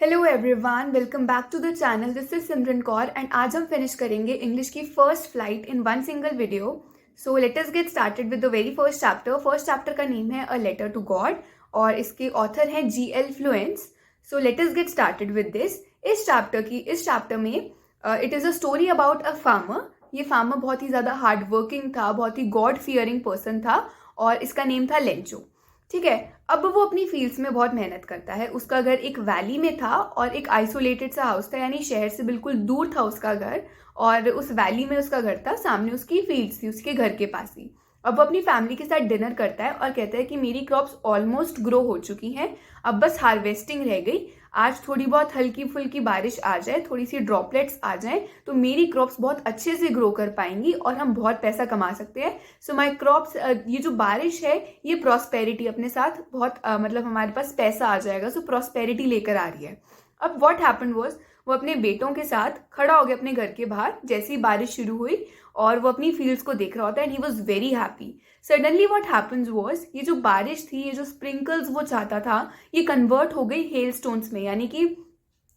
Hello everyone, welcome back to the channel. This is Simran Kaur and आज हम finish करेंगे English की first flight in one single video. So let us get started with the very first chapter. First chapter का name है a letter to God और इसके author हैं G.L. Fluence. So let us get started with this. इस chapter में it is a story about a farmer. ये farmer बहुत ही ज़्यादा हार्ड वर्किंग था, बहुत ही गॉड फियरिंग पर्सन था और इसका नेम था लेंचो। ठीक है। अब वो अपनी फील्ड्स में बहुत मेहनत करता है। उसका घर एक वैली में था और एक आइसोलेटेड सा हाउस था, यानी शहर से बिल्कुल दूर था उसका घर। और उस वैली में उसका घर था, सामने उसकी फील्ड्स थी उसके घर के पास ही। अब वो अपनी फैमिली के साथ डिनर करता है और कहता है कि मेरी क्रॉप्स ऑलमोस्ट ग्रो हो चुकी हैं, अब बस हार्वेस्टिंग रह गई। आज थोड़ी बहुत हल्की फुल्की बारिश आ जाए, थोड़ी सी ड्रॉपलेट्स आ जाए तो मेरी क्रॉप्स बहुत अच्छे से ग्रो कर पाएंगी और हम बहुत पैसा कमा सकते हैं। सो माई क्रॉप्स, ये जो बारिश है ये प्रॉस्पेरिटी अपने साथ बहुत मतलब हमारे पास पैसा आ जाएगा। सो प्रॉस्पेरिटी लेकर आ रही है। अब व्हाट हैपेंड वाज, वो अपने बेटों के साथ खड़ा हो गया अपने घर के बाहर जैसे ही बारिश शुरू हुई और वो अपनी फील्ड्स को देख रहा होता है and he was very happy. Suddenly what happens was, ये जो बारिश थी, ये जो स्प्रिंकल्स वो चाहता था, ये कन्वर्ट हो गई हेल स्टोन्स में, यानी कि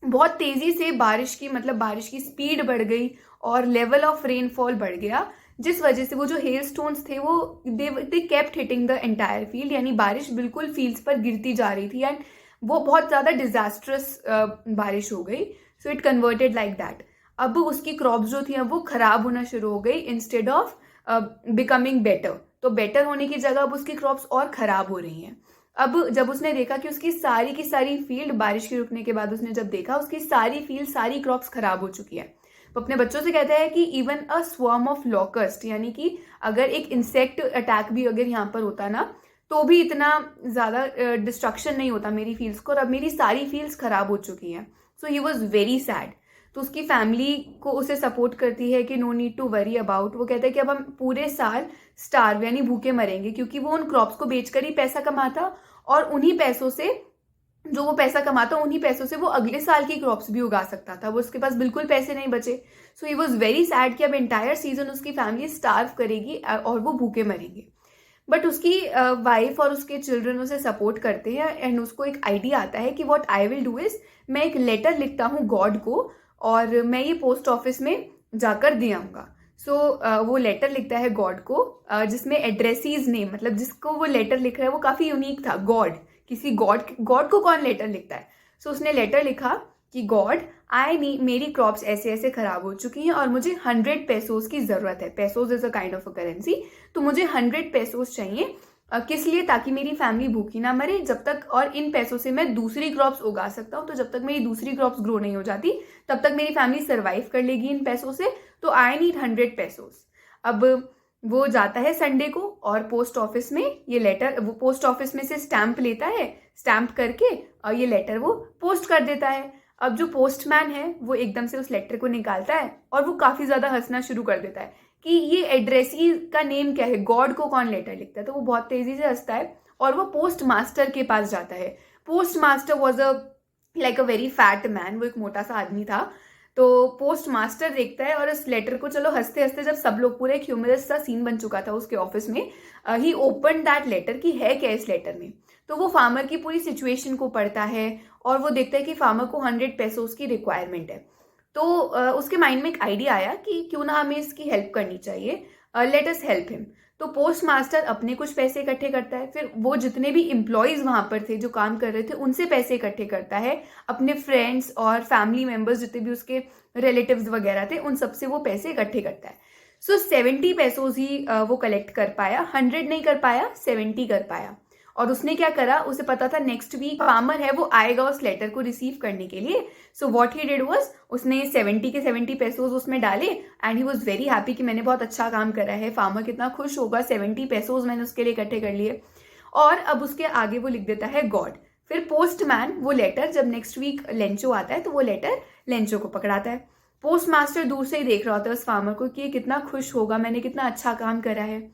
बहुत तेजी से बारिश की स्पीड बढ़ गई और लेवल ऑफ रेनफॉल बढ़ गया, जिस वजह से वो जो हेल स्टोन्स थे वो they kept hitting the entire field, यानी बारिश बिल्कुल फील्ड्स पर गिरती जा रही थी एंड वो बहुत ज़्यादा डिजास्ट्रस बारिश हो गई। So it converted like that. अब उसकी क्रॉप्स जो थी अब वो खराब होना शुरू हो गई इंस्टेड ऑफ बिकमिंग बेटर। तो बेटर होने की जगह अब उसकी क्रॉप्स और खराब हो रही हैं। अब जब उसने देखा कि उसकी सारी की सारी फील्ड, बारिश के रुकने के बाद उसने जब देखा उसकी सारी फील्ड, सारी क्रॉप्स खराब हो चुकी है, तो अपने बच्चों से कहता है कि even a swarm of locust, यानी कि अगर एक इंसेक्ट अटैक भी अगर यहाँ पर होता ना तो भी इतना ज़्यादा डिस्ट्रक्शन नहीं होता मेरी फील्ड्स को, और अब मेरी सारी फील्ड्स खराब हो चुकी हैं। So he was very sad. तो उसकी फैमिली को उसे सपोर्ट करती है कि no need to worry about. वो कहता है कि अब हम पूरे साल स्टार्व यानी भूखे मरेंगे, क्योंकि वो उन क्रॉप्स को बेचकर ही पैसा कमाता और उन्हीं पैसों से, जो वो पैसा कमाता उन्हीं पैसों से वो अगले साल की क्रॉप्स भी उगा सकता था। वो उसके पास बिल्कुल पैसे नहीं बचे। सो ही वॉज वेरी सैड कि अब एंटायर सीजन उसकी फैमिली स्टार्व करेगी और वो भूखे मरेंगे। बट उसकी वाइफ और उसके चिल्ड्रन उसे सपोर्ट करते हैं एंड उसको एक आइडिया आता है कि what I will do is, मैं एक लेटर लिखता हूँ गॉड को और मैं ये पोस्ट ऑफिस में जाकर दे आऊँगा। सो वो लेटर लिखता है गॉड को, जिसमें एड्रेसीज नेम, मतलब जिसको वो लेटर लिख रहा है वो काफ़ी यूनिक था। गॉड, किसी गॉड गॉड को कौन लेटर लिखता है। सो उसने लेटर लिखा कि गॉड, आई नी मेरी क्रॉप्स ऐसे ऐसे खराब हो चुकी हैं और मुझे 100 पेसोज की ज़रूरत है। Pesos is a kind of a currency. तो मुझे 100 पेसोज चाहिए। किस लिए? ताकि मेरी फैमिली भूखी ना मरे जब तक, और इन पैसों से मैं दूसरी क्रॉप्स उगा सकता हूँ। तो जब तक मेरी दूसरी क्रॉप्स ग्रो नहीं हो जाती तब तक मेरी फैमिली सर्वाइव कर लेगी इन पैसों से। तो आई नीड 100 पेसोज। अब वो जाता है संडे को और पोस्ट ऑफिस में ये लेटर, वो पोस्ट ऑफिस में से स्टैंप लेता है, स्टैंप करके और ये लेटर वो पोस्ट कर देता है। अब जो पोस्टमैन है वो एकदम से उस लेटर को निकालता है और वो काफ़ी ज़्यादा हंसना शुरू कर देता है कि ये एड्रेसी का नेम क्या है, गॉड को कौन लेटर लिखता है। तो वो बहुत तेज़ी से हंसता है और वो पोस्ट मास्टर के पास जाता है। Post master was a like a very fat man, वो एक मोटा सा आदमी था। तो पोस्ट मास्टर देखता है और इस लेटर को, चलो हंसते हंसते जब सब लोग, पूरे एक ह्यूमरस सा सीन बन चुका था उसके ऑफिस में, ही ओपन दैट लेटर कि है क्या इस लेटर में। तो वो फार्मर की पूरी सिचुएशन को पढ़ता है और वो देखता है कि फार्मर को 100 पेसोज की रिक्वायरमेंट है। तो उसके माइंड में एक आइडिया आया कि क्यों ना हमें इसकी हेल्प करनी चाहिए, लेट अस हेल्प हिम। तो पोस्ट मास्टर अपने कुछ पैसे इकट्ठे करता है, फिर वो जितने भी एम्प्लॉयज़ वहाँ पर थे जो काम कर रहे थे उनसे पैसे इकट्ठे करता है, अपने फ्रेंड्स और फैमिली मेम्बर्स जितने भी उसके रिलेटिव्स वगैरह थे उन सबसे वो पैसे इकट्ठे करता है। सो 70 पेसोज ही वो कलेक्ट कर पाया, 100 नहीं कर पाया, 70 कर पाया। और उसने क्या करा, उसे पता था नेक्स्ट वीक फार्मर है वो आएगा उस लेटर को रिसीव करने के लिए। So what he did was, उसने 70 के 70 पेसोज उसमें डाले and he was very happy कि मैंने बहुत अच्छा काम करा है। फार्मर कितना खुश होगा, 70 पेसोज मैंने उसके लिए इकट्ठे कर लिए। और अब उसके आगे वो लिख देता है गॉड। फिर पोस्टमैन वो लेटर, जब नेक्स्ट वीक लेंचो आता है तो वो लेटर लेंचो को पकड़ाता है। पोस्ट मास्टर दूर से ही देख रहा होता है उस फार्मर को कि ये कितना खुश होगा, मैंने कितना अच्छा काम करा है।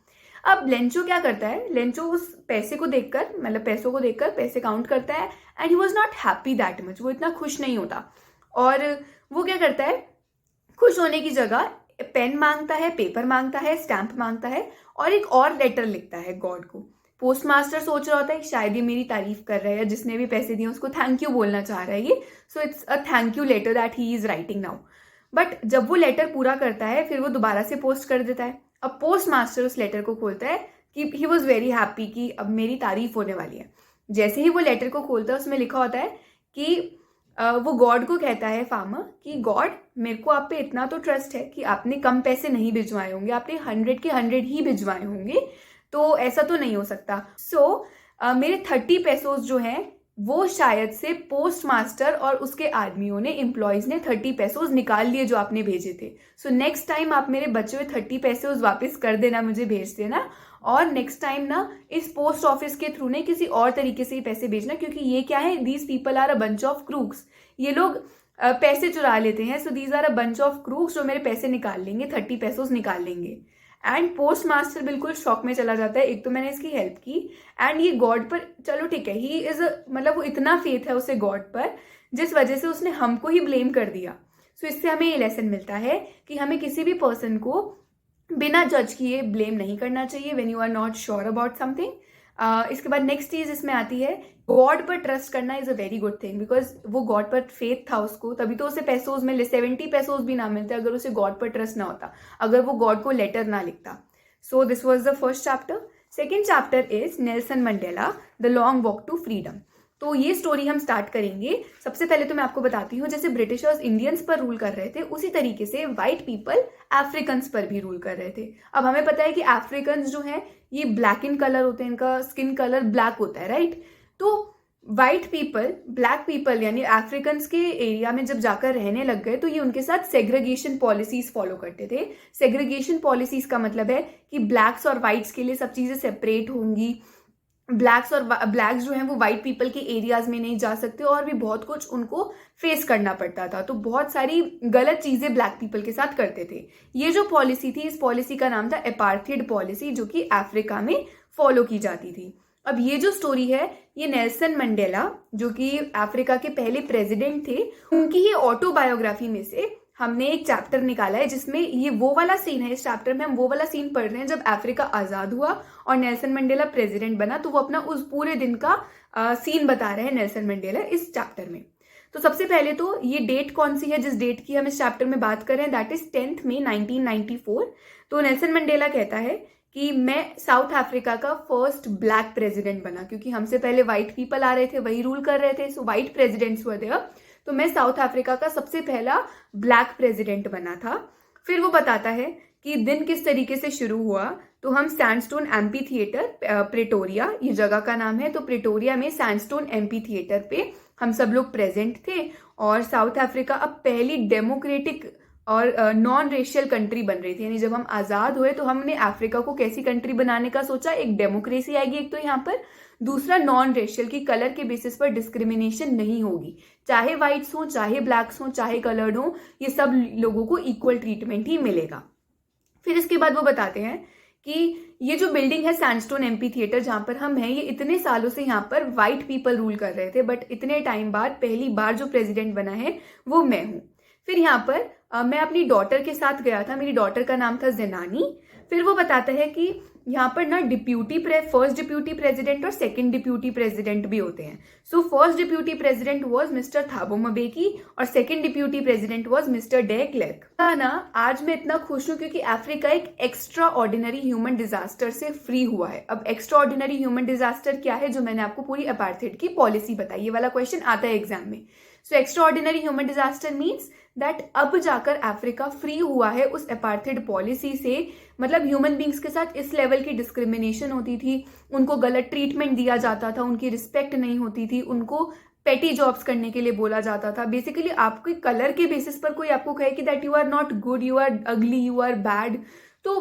अब लेंचो क्या करता है, लेंचो उस पैसे को देखकर, मतलब पैसों को देखकर पैसे काउंट करता है and he was not happy that much. वो इतना खुश नहीं होता और वो क्या करता है, खुश होने की जगह पेन मांगता है, पेपर मांगता है, स्टैंप मांगता है और एक और लेटर लिखता है गॉड को। पोस्ट मास्टर सोच रहा होता है शायद ये मेरी तारीफ कर रहा है, या जिसने भी पैसे दिए उसको थैंक यू बोलना चाह रहा है ये, so it's a thank you later that he is writing now. But जब वो लेटर पूरा करता है फिर वो दोबारा से पोस्ट कर देता है। अब पोस्ट मास्टर उस लेटर को खोलता है कि ही वॉज वेरी हैप्पी कि अब मेरी तारीफ होने वाली है। जैसे ही वो लेटर को खोलता है उसमें लिखा होता है कि वो गॉड को कहता है फार्मर कि गॉड, मेरे को आप पे इतना तो ट्रस्ट है कि आपने कम पैसे नहीं भिजवाए होंगे, आपने 100 के 100 ही भिजवाए होंगे, तो ऐसा तो नहीं हो सकता। सो मेरे 30 पेसोस जो हैं वो शायद से पोस्ट मास्टर और उसके आदमियों ने, एम्प्लॉयज ने 30 पेसोस निकाल लिए जो आपने भेजे थे। सो नेक्स्ट टाइम आप मेरे बचे हुए 30 पेसोस वापस कर देना, मुझे भेज देना, और नेक्स्ट टाइम ना इस पोस्ट ऑफिस के थ्रू नहीं किसी और तरीके से ही पैसे भेजना, क्योंकि ये क्या है, these people are a bunch of crooks, ये लोग पैसे चुरा लेते हैं। So these are a bunch of crooks जो मेरे पैसे निकाल लेंगे, 30 पेसोस निकाल लेंगे। एंड पोस्ट मास्टर बिल्कुल शॉक में चला जाता है, एक तो मैंने इसकी हेल्प की एंड ये गॉड पर, चलो ठीक है, ही इज मतलब वो इतना फेथ है उसे गॉड पर जिस वजह से उसने हमको ही ब्लेम कर दिया। सो इससे हमें ये लेसन मिलता है कि हमें किसी भी पर्सन को बिना जज किए ब्लेम नहीं करना चाहिए when you are not sure about something. इसके बाद नेक्स्ट चीज इसमें आती है, गॉड पर ट्रस्ट करना is a very good thing, because वो गॉड पर फेथ था उसको, तभी तो उसे पेसोस में 70 पेसोस भी ना मिलते अगर उसे गॉड पर ट्रस्ट ना होता, अगर वो गॉड को लेटर ना लिखता। So this was the first chapter. Second chapter is Nelson Mandela the long walk to freedom. तो ये स्टोरी हम स्टार्ट करेंगे। सबसे पहले तो मैं आपको बताती हूँ, जैसे ब्रिटिशर्स इंडियंस पर रूल कर रहे थे उसी तरीके से वाइट पीपल अफ्रीकन्स पर भी रूल कर रहे थे। अब हमें पता है कि अफ्रीकन्स जो हैं ये ब्लैक इन कलर होते हैं, इनका स्किन कलर ब्लैक होता है, राइट। तो वाइट पीपल, ब्लैक पीपल यानी अफ्रीकन्स के एरिया में जब जाकर रहने लग गए तो ये उनके साथ सेग्रीगेशन पॉलिसीज फॉलो करते थे। सेग्रीगेशन पॉलिसीज का मतलब है कि ब्लैक्स और वाइट्स के लिए सब चीजें सेपरेट होंगी, ब्लैक्स जो हैं वो वाइट पीपल के एरियाज में नहीं जा सकते, और भी बहुत कुछ उनको फेस करना पड़ता था। तो बहुत सारी गलत चीजें ब्लैक पीपल के साथ करते थे। ये जो पॉलिसी थी, इस पॉलिसी का नाम था एपार्थीड पॉलिसी, जो कि अफ्रीका में फॉलो की जाती थी। अब ये जो स्टोरी है ये नेल्सन मंडेला, जो कि अफ्रीका के पहले प्रेसिडेंट थे, उनकी ही ऑटोबायोग्राफी में से हमने एक चैप्टर निकाला है जिसमें ये वो वाला सीन है। इस चैप्टर में हम वो वाला सीन पढ़ रहे हैं जब अफ्रीका आजाद हुआ और नेल्सन मंडेला प्रेसिडेंट बना, तो वो अपना उस पूरे दिन का सीन बता रहे हैं नेल्सन मंडेला इस चैप्टर में। तो सबसे पहले तो ये डेट कौन सी है जिस डेट की हम इस चैप्टर में बात कर रहे हैं, दैट इज 10 मई 1994। तो नेल्सन मंडेला कहता है कि मैं साउथ अफ्रीका का फर्स्ट ब्लैक प्रेसिडेंट बना, क्योंकि हमसे पहले व्हाइट पीपल आ रहे थे, वही रूल कर रहे थे, सो व्हाइट प्रेसिडेंट्स हुए थे। तो मैं साउथ अफ्रीका का सबसे पहला ब्लैक प्रेसिडेंट बना था। फिर वो बताता है कि दिन किस तरीके से शुरू हुआ। तो हम सैंडस्टोन एम्पी थिएटर, प्रेटोरिया ये जगह का नाम है, तो प्रेटोरिया में सैंडस्टोन एम्पी थिएटर पे हम सब लोग प्रेजेंट थे। और साउथ अफ्रीका अब पहली डेमोक्रेटिक और नॉन रेशियल कंट्री बन रही थी, यानी जब हम आजाद हुए तो हमने अफ्रीका को कैसी कंट्री बनाने का सोचा, एक डेमोक्रेसी आएगी एक तो यहाँ पर, दूसरा नॉन रेशियल की कलर के बेसिस पर डिस्क्रिमिनेशन नहीं होगी, चाहे व्हाइट्स हो, चाहे ब्लैक्स हो, चाहे कलर्ड हो, ये सब लोगों को इक्वल ट्रीटमेंट ही मिलेगा। फिर इसके बाद वो बताते हैं कि ये जो बिल्डिंग है सैंडस्टोन एम्पी थिएटर जहां पर हम हैं, ये इतने सालों से यहाँ पर व्हाइट पीपल रूल कर रहे थे, बट इतने टाइम बाद पहली बार जो प्रेसिडेंट बना है वो मैं हूँ। फिर यहाँ पर मैं अपनी डॉटर के साथ गया था, मेरी डॉटर का नाम था ज़ेनानी। फिर वो बताता है कि यहाँ पर ना फर्स्ट डिप्यूटी प्रेसिडेंट और सेकंड डिप्यूटी प्रेसिडेंट भी होते हैं। So first deputy president was mister Thabo Mbeki और second deputy president was mister de Klerk. ना आज मैं इतना खुश हूँ क्योंकि अफ्रीका एक एक्स्ट्रा ऑर्डिनरी ह्यूमन डिजास्टर से फ्री हुआ है। अब एक्स्ट्रा ऑर्डिनरी ह्यूमन डिजास्टर क्या है, जो मैंने आपको पूरी अपार्थेड की पॉलिसी बताई, ये वाला क्वेश्चन आता है एग्जाम में। So extra ordinary human disaster means that अब जाकर अफ्रीका फ्री हुआ है उस अपार्थेड पॉलिसी से। मतलब ह्यूमन बींग्स के साथ इस लेवल की डिस्क्रिमिनेशन होती थी, उनको गलत ट्रीटमेंट दिया जाता था, उनकी रिस्पेक्ट नहीं होती थी, उनको पेटी जॉब्स करने के लिए बोला जाता था। बेसिकली आपके कलर के बेसिस पर कोई आपको कहे कि that you are not good, you are ugly, you are bad, तो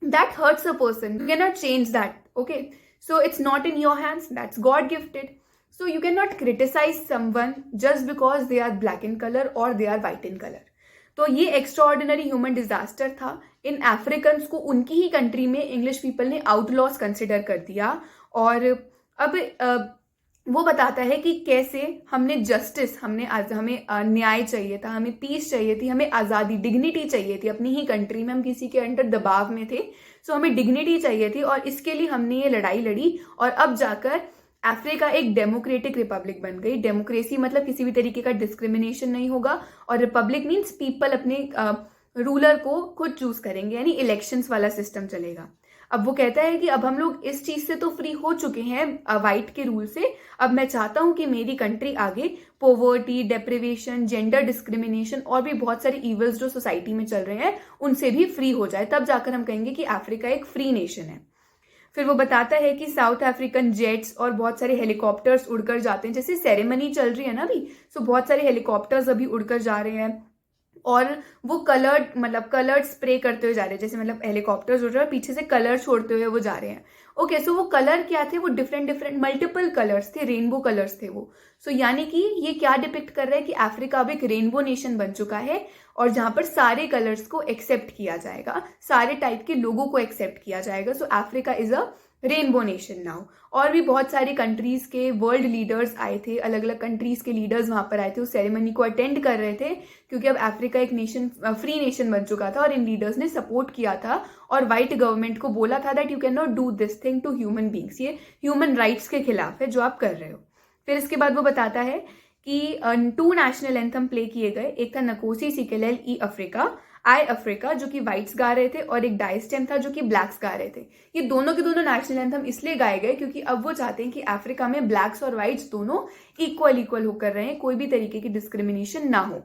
that hurts a person, you can not change that, okay. So it's not in your hands, that's God gifted. So you cannot criticize someone just because they are black in color or they are white in color. तो ये extra ordinary human disaster था। इन Africans को उनकी ही country में English people ने outlaws consider कर दिया। और अब वो बताता है कि कैसे हमने जस्टिस, हमें न्याय चाहिए था, हमें पीस चाहिए थी, हमें आज़ादी, डिग्निटी चाहिए थी अपनी ही कंट्री में, हम किसी के अंडर दबाव में थे। सो हमें डिग्निटी चाहिए थी और इसके लिए हमने ये लड़ाई लड़ी और अब जाकर अफ्रीका एक डेमोक्रेटिक रिपब्लिक बन गई। डेमोक्रेसी मतलब किसी भी तरीके का डिस्क्रिमिनेशन नहीं होगा और रिपब्लिक मीन्स पीपल अपने रूलर को खुद चूज करेंगे, यानी इलेक्शंस वाला सिस्टम चलेगा। अब वो कहता है कि अब हम लोग इस चीज से तो फ्री हो चुके हैं वाइट के रूल से, अब मैं चाहता हूं कि मेरी कंट्री आगे पोवर्टी, डेप्रिवेशन, जेंडर डिस्क्रिमिनेशन और भी बहुत सारे इवल्स जो सोसाइटी में चल रहे हैं उनसे भी फ्री हो जाए, तब जाकर हम कहेंगे कि अफ्रीका एक फ्री नेशन है। फिर वो बताता है कि साउथ अफ्रीकन जेट्स और बहुत सारे हेलीकॉप्टर्स उड़कर जाते हैं, जैसे सेरेमनी चल रही है ना अभी, सो बहुत सारे हेलीकॉप्टर्स अभी उड़कर जा रहे हैं और वो कलर्ड स्प्रे करते हुए जा रहे हैं, जैसे मतलब हेलीकॉप्टर्स उड़ रहे हैं पीछे से कलर छोड़ते हुए वो जा रहे हैं। ओके, सो वो कलर क्या थे, वो डिफरेंट मल्टीपल कलर्स थे, रेनबो कलर्स थे वो। सो यानी कि ये क्या डिपिक्ट कर रहा है कि अफ्रीका अब एक रेनबो नेशन बन चुका है और जहां पर सारे कलर्स को एक्सेप्ट किया जाएगा, सारे टाइप के लोगों को एक्सेप्ट किया जाएगा। So Africa is a rainbow nation now. और भी बहुत सारी कंट्रीज के वर्ल्ड लीडर्स आए थे, अलग अलग कंट्रीज के लीडर्स वहां पर आए थे, उस सेरेमनी को अटेंड कर रहे थे, क्योंकि अब अफ्रीका एक नेशन, फ्री नेशन बन चुका था और इन लीडर्स ने सपोर्ट किया था और वाइट गवर्नमेंट को बोला था that you can not do this thing to human beings, ये ह्यूमन राइट्स के खिलाफ है जो आप कर रहे हो। फिर इसके बाद वो बताता है कि 2 नेशनल एंथम प्ले किए गए, एक था नकोसी सिकेलेल ई अफ्रीका, आई अफ्रीका जो कि व्हाइट्स गा रहे थे, और एक डाइस्टेम था जो कि ब्लैक्स गा रहे थे। ये दोनों के दोनों नेशनल एंथम इसलिए गाए गए क्योंकि अब वो चाहते हैं कि अफ्रीका में ब्लैक्स और व्हाइट्स दोनों इक्वल होकर रहें, कोई भी तरीके की डिस्क्रिमिनेशन ना हो।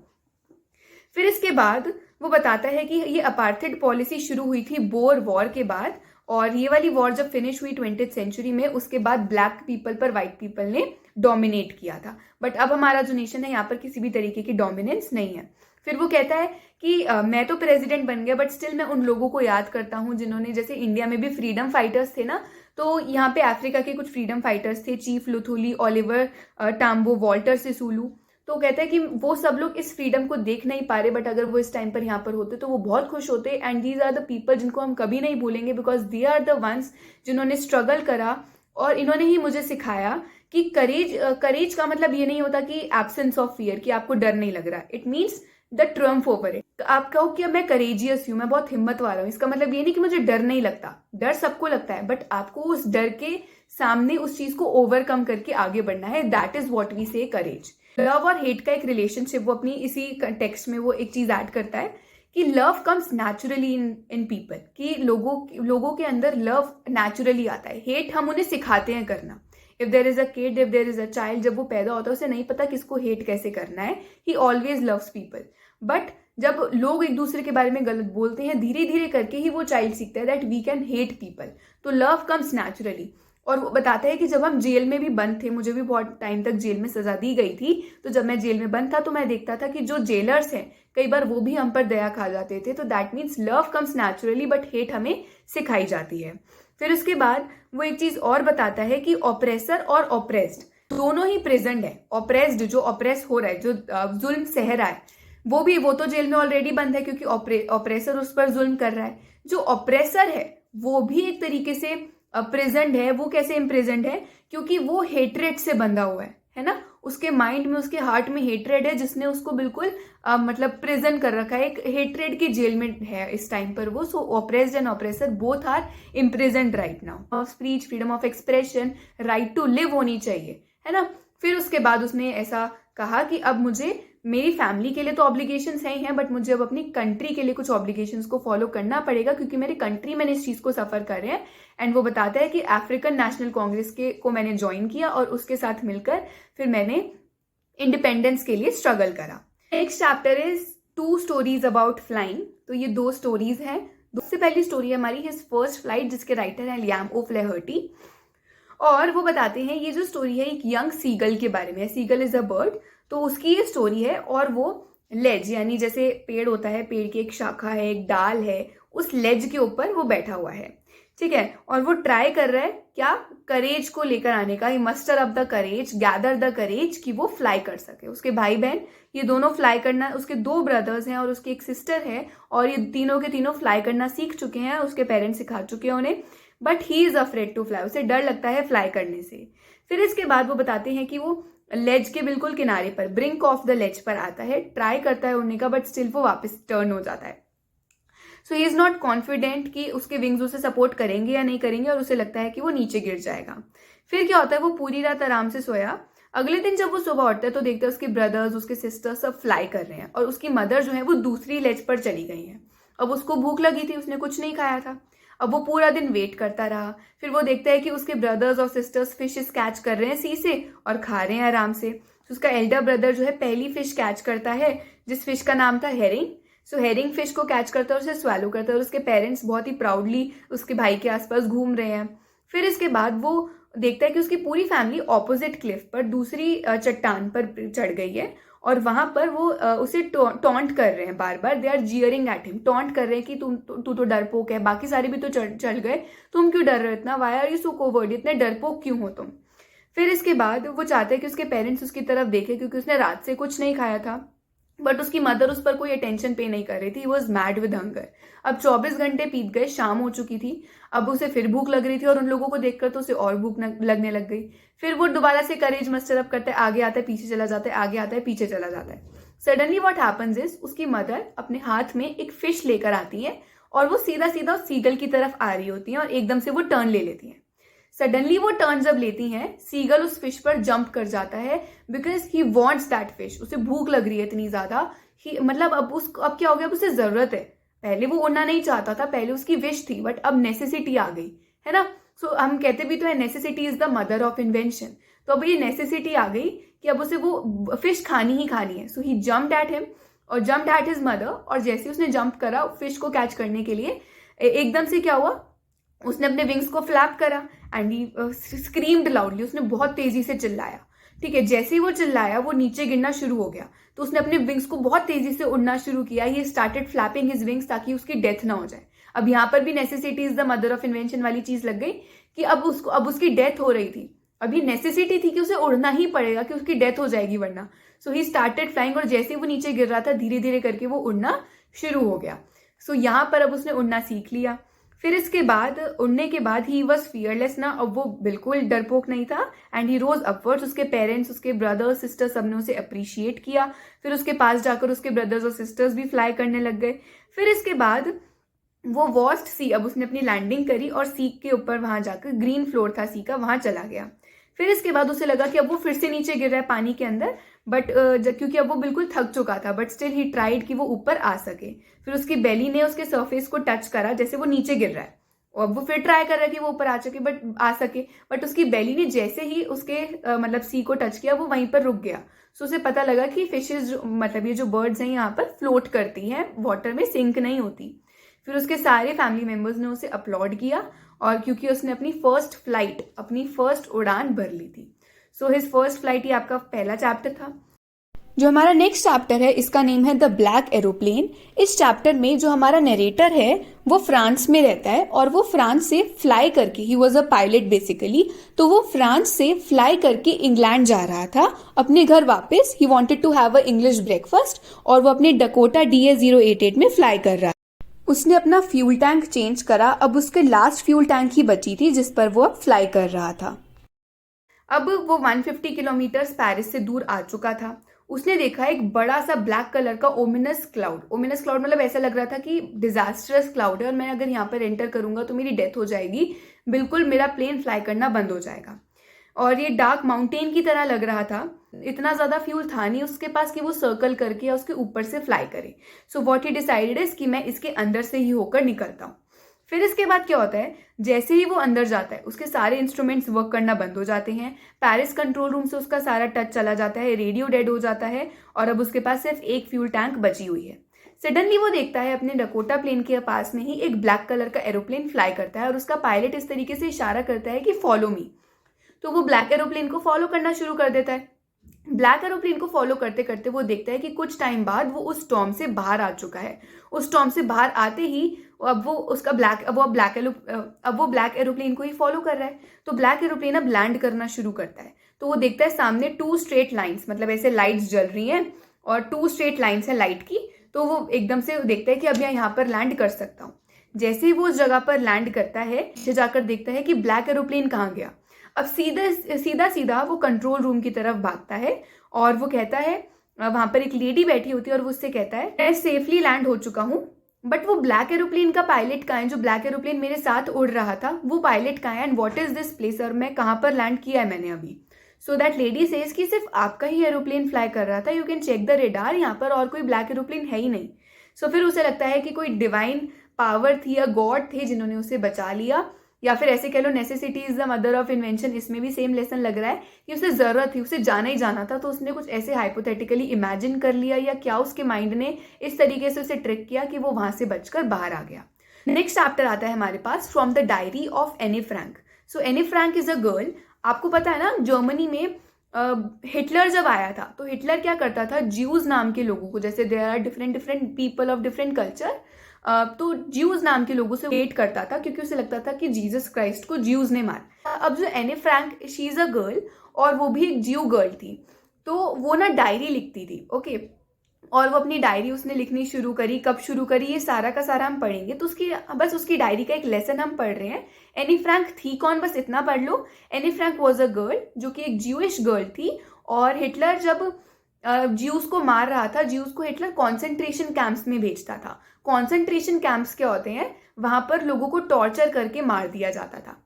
फिर इसके बाद वो बताता है कि ये अपार्थेड पॉलिसी शुरू हुई थी बोर वॉर के बाद, और ये वाली वॉर जब फिनिश हुई 20th सेंचुरी में, उसके बाद ब्लैक पीपल पर व्हाइट पीपल ने डोमिनेट किया था। बट अब हमारा जो नेशन है यहाँ पर किसी भी तरीके की डोमिनेंस नहीं है। फिर वो कहता है कि मैं तो प्रेसिडेंट बन गया बट स्टिल मैं उन लोगों को याद करता हूँ जिन्होंने, जैसे इंडिया में भी फ्रीडम फाइटर्स थे ना, तो यहाँ पे अफ्रीका के कुछ फ्रीडम फाइटर्स थे, चीफ लुथुली, ओलिवर टाम्बो, वॉल्टर सिसुलू। तो कहता है कि वो सब लोग इस फ्रीडम को देख नहीं पा रहे, बट अगर वो इस टाइम पर यहाँ पर होते तो वो बहुत खुश होते। And these are the people जिनको हम कभी नहीं भूलेंगे, because they are the ones जिन्होंने स्ट्रगल करा और इन्होंने ही मुझे सिखाया कि करेज का मतलब ये नहीं होता कि एब्सेंस ऑफ फियर, कि आपको डर नहीं लग रहा, it means the triumph over it. आप कहो कि मैं करेजियस हूं, मैं बहुत हिम्मत वाला हूं, इसका मतलब ये नहीं कि मुझे डर नहीं लगता, डर सबको लगता है, बट आपको उस डर के सामने उस चीज को ओवरकम करके आगे बढ़ना है। दैट इज व्हाट वी से करेज। लव और हेट का एक रिलेशनशिप, वो अपनी इसी टेक्स्ट में वो एक चीज ऐड करता है कि love comes naturally in people, कि लोगों के अंदर लव नेचुरली आता है, हेट हम उन्हें सिखाते हैं करना। If there is a kid, if there is a child, जब वो पैदा होता है उसे नहीं पता किसको हेट कैसे करना है, ही ऑलवेज लव्स पीपल। बट जब लोग एक दूसरे के बारे में गलत बोलते हैं, धीरे धीरे करके ही वो चाइल्ड सीखता है that we can hate people. तो लव कम्स नेचुरली। और वो बताता है कि जब हम जेल में भी बंद थे, मुझे भी बहुत टाइम तक जेल में सजा दी गई थी, तो जब मैं जेल में बंद था तो मैं देखता था कि जो जेलर्स हैं कई बार वो भी हम पर दया खा जाते थे। तो that means love comes naturally but hate हमें सिखाई जाती है। फिर उसके बाद वो एक चीज और बताता है कि ऑपरेसर और ऑपरेस्ड दोनों ही प्रेजेंट है। ऑपरेस्ड जो ऑपरेस हो रहा है, जो जुल्म सह रहा है, वो तो जेल में ऑलरेडी बंद है क्योंकि ऑपरेसर उस पर जुल्म कर रहा है। जो ऑपरेसर है वो भी एक तरीके से प्रेजेंट है। वो कैसे इम्प्रेजेंट है? क्योंकि वो हेट्रेड से बंधा हुआ है ना, उसके माइंड में, उसके हार्ट में हेट्रेड है जिसने उसको बिल्कुल मतलब प्रेजेंट कर रखा है, एक हेट्रेड की जेल में है इस टाइम पर वो। So oppressed and oppressor both are in present right now. Speech, freedom of expression, right to live होनी चाहिए, है ना। फिर उसके बाद उसने ऐसा कहा कि अब मुझे मेरी फैमिली के लिए तो ऑब्लिगेशंस हैं ही हैं, बट मुझे अब अपनी कंट्री के लिए कुछ ऑब्लिगेशंस को फॉलो करना पड़ेगा क्योंकि मेरी कंट्री मैंने इस चीज को सफर कर रहे हैं। एंड वो बताता है कि अफ्रीकन नेशनल कांग्रेस को मैंने ज्वाइन किया और उसके साथ मिलकर फिर मैंने इंडिपेंडेंस के लिए स्ट्रगल करा। Next chapter is 2 stories about flying. तो ये 2 स्टोरीज हैं। सबसे पहली स्टोरी हमारी हिज फर्स्ट फ्लाइट, जिसके राइटर हैं लियाम ओ फ्लेहर्टी। और वो बताते हैं, ये जो स्टोरी है एक यंग सीगल के बारे में है। सीगल इज अ बर्ड, तो उसकी ये स्टोरी है। और वो लेज, यानी जैसे पेड़ होता है, पेड़ की एक शाखा है, एक डाल है, उस लेज के ऊपर वो बैठा हुआ है, ठीक है। और वो ट्राई कर रहा है क्या, करेज को लेकर आने का, ही muster up the courage, gather the courage, कि वो फ्लाई कर सके। उसके भाई बहन ये दोनों फ्लाई करना, उसके 2 ब्रदर्स हैं और उसकी एक सिस्टर है, और ये तीनों के तीनों फ्लाई करना सीख चुके हैं, उसके पेरेंट्स सिखा चुके हैं उन्हें, but he is afraid to fly, उसे डर लगता है फ्लाई करने से। फिर इसके बाद वो बताते हैं कि वो लेज के बिल्कुल किनारे पर, ब्रिंक ऑफ द लेज पर आता है, ट्राई करता है उड़ने का, बट स्टिल वो वापस टर्न हो जाता है। सो ही इज़ नॉट कॉन्फिडेंट कि उसके विंग्स उसे सपोर्ट करेंगे या नहीं करेंगे, और उसे लगता है कि वो नीचे गिर जाएगा। फिर क्या होता है, वो पूरी रात आराम से सोया। अगले दिन जब वो सुबह उठता है तो देखता है उसके ब्रदर्स, उसके सिस्टर्स सब फ्लाई कर रहे हैं, और उसकी मदर जो है वो दूसरी लेज पर चली गई है। अब उसको भूख लगी थी, उसने कुछ नहीं खाया था। अब वो पूरा दिन वेट करता रहा। फिर वो देखता है कि उसके ब्रदर्स और सिस्टर्स फिशेस कैच कर रहे हैं सी से और खा रहे हैं आराम से। तो उसका एल्डर ब्रदर जो है पहली फिश कैच करता है, जिस फिश का नाम था हेरिंग। सो हेरिंग फिश को कैच करता है और उसे स्वैलो करता है, और उसके पेरेंट्स बहुत ही प्राउडली उसके भाई के आसपास घूम रहे हैं। फिर इसके बाद वो देखता है कि उसकी पूरी फैमिली ऑपोजिट क्लिफ पर दूसरी चट्टान पर चढ़ गई है, और वहां पर वो उसे टॉन्ट कर रहे हैं बार बार। They are jeering at him, taunt कर रहे हैं कि तू तो डरपोक है, बाकी सारे भी तो चढ़ गए, तुम क्यों डर रहे हो इतना, why are you so coward, इतने डरपोक क्यों हो तुम। फिर इसके बाद वो चाहते हैं कि उसके पेरेंट्स उसकी तरफ देखें, क्योंकि उसने रात से कुछ नहीं खाया था, बट उसकी मदर उस पर कोई अटेंशन पे नहीं कर रही थी। Was mad with hunger. अब 24 घंटे बीत गए, शाम हो चुकी थी। अब उसे फिर भूख लग रही थी, और उन लोगों को देखकर तो उसे और भूख लगने लग गई। फिर वो दोबारा से करेज मस्टर अप करता है, आगे आता है पीछे चला जाता है, आगे आता है पीछे चला जाता है। सडनली व्हाट हैपेंस इज, उसकी मदर अपने हाथ में एक फिश लेकर आती है, और वो सीधा सीधा उस सीगल की तरफ आ रही होती है, और एकदम से वो टर्न ले लेती है। सडनली वो टर्न जब लेती हैं, सीगल उस फिश पर जंप कर जाता है, because he wants that fish. उसे भूख लग रही है इतनी ज्यादा, मतलब अब क्या हो गया, अब उसे जरूरत है। पहले वो उड़ना नहीं चाहता था, पहले उसकी विश थी, बट अब नेसेसिटी आ गई है ना। सो हम कहते भी तो है, necessity is the mother of invention. तो अब ये नेसेसिटी आ गई कि अब उसे वो फिश खानी ही खानी है। सो ही जम्प्ड एट हिम और जम्प्ड एट हिज मदर, और जैसे उसने जंप करा फिश को कैच करने के लिए, एकदम से क्या हुआ, उसने अपने विंग्स को फ्लैप करा एंड ही स्क्रीम्ड लाउडली। उसने बहुत तेजी से चिल्लाया। ठीक है, जैसे ही वो चिल्लाया वो नीचे गिरना शुरू हो गया, तो उसने अपने विंग्स को बहुत तेजी से उड़ना शुरू किया। He started flapping his wings ताकि उसकी डेथ ना हो जाए। अब यहाँ पर भी necessity is the mother of invention वाली चीज लग गई कि अब उसकी डेथ हो रही थी। अभी नेसेसिटी थी कि उसे उड़ना ही पड़ेगा, कि उसकी डेथ हो जाएगी वरना। सो ही स्टार्टेड फ्लाइंग, और जैसे ही वो नीचे गिर रहा था धीरे धीरे करके वो उड़ना शुरू हो गया। सो यहाँ पर अब उसने उड़ना सीख लिया। फिर इसके बाद उड़ने के बाद ही वॉज फियरलेस ना, अब वो बिल्कुल डरपोक नहीं था। And he rose upwards. उसके पेरेंट्स, उसके ब्रदर्स सिस्टर्स सबने उसे अप्रिशिएट किया। फिर उसके पास जाकर उसके ब्रदर्स और सिस्टर्स भी फ्लाई करने लग गए। फिर इसके बाद वो वॉस्ट सी, अब उसने अपनी लैंडिंग करी और सी के ऊपर वहां जाकर, ग्रीन फ्लोर था सी का, वहां चला गया। फिर इसके बाद उसे लगा कि अब वो फिर से नीचे गिर रहा है पानी के अंदर, बट क्योंकि अब वो बिल्कुल थक चुका था, बट स्टिल ही ट्राइड कि वो ऊपर आ सके। फिर उसकी बेली ने उसके सरफेस को टच करा जैसे वो नीचे गिर रहा है, और वो फिर ट्राई कर रहा है कि वो ऊपर आ सके, बट उसकी बेली ने जैसे ही उसके मतलब सी को टच किया वो वहीं पर रुक गया। सो उसे पता लगा कि फिशेज मतलब ये जो बर्ड्स हैं यहाँ पर फ्लोट करती हैं, वाटर में सिंक नहीं होती। फिर उसके सारे फैमिली मेंबर्स ने उसे अपलॉड किया, और क्योंकि उसने अपनी फर्स्ट फ्लाइट, अपनी फर्स्ट उड़ान भर ली थी। सो हिज फर्स्ट फ्लाइट ये आपका पहला चैप्टर था। जो हमारा नेक्स्ट चैप्टर है इसका नेम है द ब्लैक एरोप्लेन। इस चैप्टर में जो हमारा नरेटर है वो फ्रांस में रहता है, और वो फ्रांस से फ्लाई करके, he was a pilot basically, तो वो फ्रांस से फ्लाई करके इंग्लैंड जा रहा था अपने घर वापस। He wanted to have a English breakfast, और वो अपने डकोटा DA-088 में फ्लाई कर रहा है। उसने अपना फ्यूल टैंक चेंज करा, अब उसके लास्ट फ्यूल टैंक ही बची थी जिस पर वो अब फ्लाई कर रहा था। अब वो 150 किलोमीटर पेरिस से दूर आ चुका था। उसने देखा एक बड़ा सा ब्लैक कलर का ओमिनस क्लाउड। ओमिनस क्लाउड मतलब ऐसा लग रहा था कि डिजास्टरस क्लाउड है, और मैं अगर यहाँ पर एंटर करूंगा तो मेरी डेथ हो जाएगी, बिल्कुल मेरा प्लेन फ्लाई करना बंद हो जाएगा। और ये डार्क माउंटेन की तरह लग रहा था। इतना ज्यादा फ्यूल था नहीं उसके पास कि वो सर्कल करके या उसके ऊपर से फ्लाई करे। So what he decided is कि मैं इसके अंदर से ही होकर निकलता हूँ। फिर इसके बाद क्या होता है, जैसे ही वो अंदर जाता है उसके सारे इंस्ट्रूमेंट्स वर्क करना बंद हो जाते हैं। पेरिस कंट्रोल रूम से उसका सारा टच चला जाता है, रेडियो डेड हो जाता है, और अब उसके पास सिर्फ एक फ्यूल टैंक बची हुई है। सडनली वो देखता है अपने डकोटा प्लेन के पास में ही एक ब्लैक कलर का एरोप्लेन फ्लाई करता है, और उसका पायलट इस तरीके से इशारा करता है कि फॉलो मी। तो वो ब्लैक एरोप्लेन को फॉलो करना शुरू कर देता है। ब्लैक एरोप्लेन को फॉलो करते करते वो देखता है कि कुछ टाइम बाद वो उस स्टॉर्म से बाहर आ चुका है। उस स्टॉर्म से बाहर आते ही अब वो ब्लैक एरोप्लेन को ही फॉलो कर रहा है। तो ब्लैक एरोप्लेन अब लैंड करना शुरू करता है। तो वो देखता है सामने 2 स्ट्रेट लाइंस, मतलब ऐसे लाइट्स जल रही हैं और 2 स्ट्रेट लाइंस है लाइट की। तो वो एकदम से देखता है कि अब मैं यहाँ पर लैंड कर सकता हूँ। जैसे ही वो उस जगह पर लैंड करता है, नीचे जाकर देखता है कि ब्लैक एरोप्लेन कहाँ गया। अब सीधा सीधा वो कंट्रोल रूम की तरफ भागता है, और वो कहता है, वहां पर एक लेडी बैठी होती है और वो उससे कहता है, मैं सेफली लैंड हो चुका हूँ, बट वो ब्लैक एरोप्लेन का पायलट कहाँ है, जो ब्लैक एरोप्लेन मेरे साथ उड़ रहा था वो पायलट कहाँ है, and what is this place, और मैं कहाँ पर लैंड किया है मैंने अभी। सो दैट लेडी सेज कि सिर्फ आपका ही एरोप्लेन फ्लाई कर रहा था, you can check the radar, यहाँ पर और कोई ब्लैक एरोप्लेन है ही नहीं। सो फिर उसे लगता है कि कोई डिवाइन पावर थी या गॉड थे जिन्होंने उसे बचा लिया, या फिर ऐसे कह लो necessity is the mother of invention. इसमें भी सेम लेसन लग रहा है कि उसे जरूरत थी, उसे जाना ही जाना था, तो उसने कुछ ऐसे हाइपोथेटिकली इमेजिन कर लिया, या क्या उसके माइंड ने इस तरीके से उसे ट्रिक किया कि वो वहां से बचकर बाहर आ गया। नेक्स्ट चैप्टर आता है हमारे पास, from the diary of Anne Frank. So Anne Frank is a girl. आपको पता है ना, जर्मनी में हिटलर जब आया था तो हिटलर क्या करता था, ज्यूज नाम के लोगों को, जैसे there are different different people of different culture, तो ज्यूज नाम के लोगों से हेट करता था क्योंकि उसे लगता था कि जीसस क्राइस्ट को ज्यूज ने मारा। अब जो Anne Frank, she is a girl और वो भी एक ज्यू गर्ल थी, तो वो ना डायरी लिखती थी, ओके। और वो अपनी डायरी उसने लिखनी शुरू करी, कब शुरू करी ये सारा का सारा हम पढ़ेंगे, तो उसकी डायरी का एक लेसन हम पढ़ रहे हैं। एनी फ्रैंक थी कौन, बस इतना पढ़ लो। Anne Frank was a girl जो कि एक ज्यूइश गर्ल थी, और हिटलर जब ज्यूज को मार रहा था, ज्यूज को हिटलर कॉन्सेंट्रेशन कैंप्स में भेजता था। कॉन्सेंट्रेशन कैंप्स क्या होते हैं, वहां पर लोगों को टॉर्चर करके मार दिया जाता था।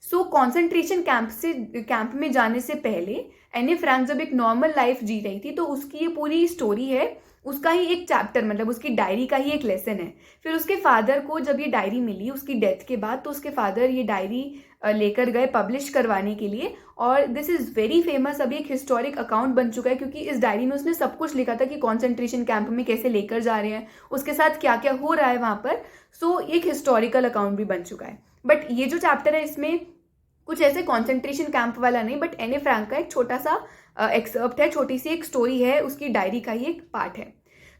सो कॉन्सेंट्रेशन कैंप में जाने से पहले एनी फ्रैंक जब एक नॉर्मल लाइफ जी रही थी, तो उसकी ये पूरी स्टोरी है, उसका ही एक चैप्टर, मतलब उसकी डायरी का ही एक लेसन है। फिर उसके फादर को जब ये डायरी मिली उसकी डेथ के बाद, तो उसके फादर ये डायरी लेकर गए पब्लिश करवाने के लिए, और दिस इज़ वेरी फेमस, अभी एक हिस्टोरिक अकाउंट बन चुका है, क्योंकि इस डायरी में उसने सब कुछ लिखा था कि कॉन्सेंट्रेशन कैंप में कैसे लेकर जा रहे हैं, उसके साथ क्या क्या हो रहा है वहाँ पर। सो एक हिस्टोरिकल अकाउंट भी बन चुका है। बट ये जो चैप्टर है इसमें कुछ ऐसे कॉन्सेंट्रेशन कैंप वाला नहीं, बट एनी फ्रैंक का एक छोटा सा एक्सर्प्ट है, छोटी सी एक स्टोरी है, उसकी डायरी का ही एक पार्ट है।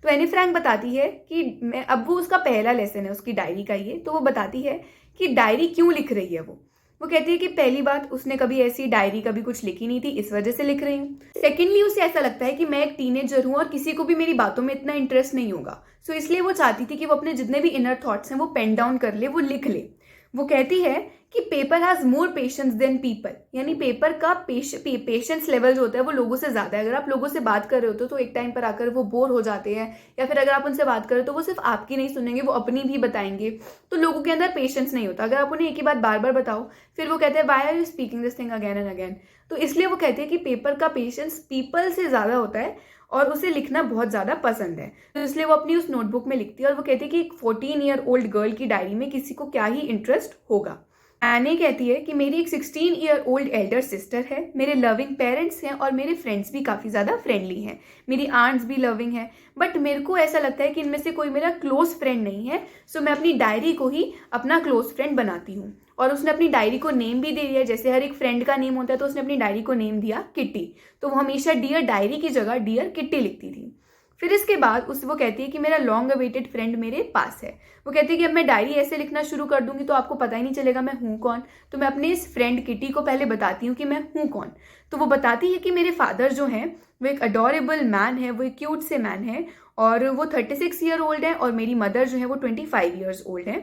तो एनी फ्रैंक बताती है कि मैं, अब वो उसका पहला लेसन है उसकी डायरी का ये, तो वो बताती है कि डायरी क्यों लिख रही है वो कहती है कि पहली बात, उसने कभी ऐसी डायरी कभी कुछ लिखी नहीं थी, इस वजह से लिख रही हूँ। सेकेंडली, उसे ऐसा लगता है कि मैं एक टीनेजर हूँ और किसी को भी मेरी बातों में इतना इंटरेस्ट नहीं होगा, सो इसलिए वो चाहती थी कि वो अपने जितने भी इनर थॉट्स हैं वो पेन डाउन कर ले, वो लिख ले। वो कहती है कि paper has more patience than people, यानी पेपर का पेशेंस लेवल जो होता है वो लोगों से ज्यादा है। अगर आप लोगों से बात कर रहे हो तो एक टाइम पर आकर वो बोर हो जाते हैं, या फिर अगर आप उनसे बात करो तो वो सिर्फ आपकी नहीं सुनेंगे, वो अपनी भी बताएंगे, तो लोगों के अंदर पेशेंस नहीं होता। अगर आप उन्हें एक ही बात बार बार बताओ, फिर वो कहते हैं why are you speaking this thing again and again. तो इसलिए वो कहते हैं कि पेपर का पेशेंस पीपल से ज्यादा होता है, और उसे लिखना बहुत ज़्यादा पसंद है, तो इसलिए वो अपनी उस नोटबुक में लिखती है। और वो कहती है कि एक 14 ईयर ओल्ड गर्ल की डायरी में किसी को क्या ही इंटरेस्ट होगा। एनी कहती है कि मेरी एक 16 ईयर ओल्ड एल्डर सिस्टर है, मेरे लविंग पेरेंट्स हैं, और मेरे फ्रेंड्स भी काफ़ी ज़्यादा फ्रेंडली हैं, मेरी आंट्स भी लविंग हैं, बट मेरे को ऐसा लगता है कि इनमें से कोई मेरा क्लोज फ्रेंड नहीं है, सो मैं अपनी डायरी को ही अपना क्लोज फ्रेंड बनाती हूँ। और उसने अपनी डायरी को नेम भी दे दिया, जैसे हर एक फ्रेंड का नेम होता है, तो उसने अपनी डायरी को नेम दिया किट्टी, तो वो हमेशा डियर डायरी की जगह डियर किट्टी लिखती थी। फिर इसके बाद वो कहती है कि मेरा लॉन्ग अवेटेड फ्रेंड मेरे पास है। वो कहती है कि अब मैं डायरी ऐसे लिखना शुरू कर दूंगी तो आपको पता ही नहीं चलेगा मैं हूँ कौन, तो मैं अपने इस फ्रेंड किटी को पहले बताती हूँ कि मैं हूँ कौन। तो वो बताती है कि मेरे फादर जो हैं वो एक अडोरेबल मैन है, वो एक क्यूट से मैन है, और वो 36 ईयर ओल्ड है, और मेरी मदर जो है वो 25 ईयर्स ओल्ड है।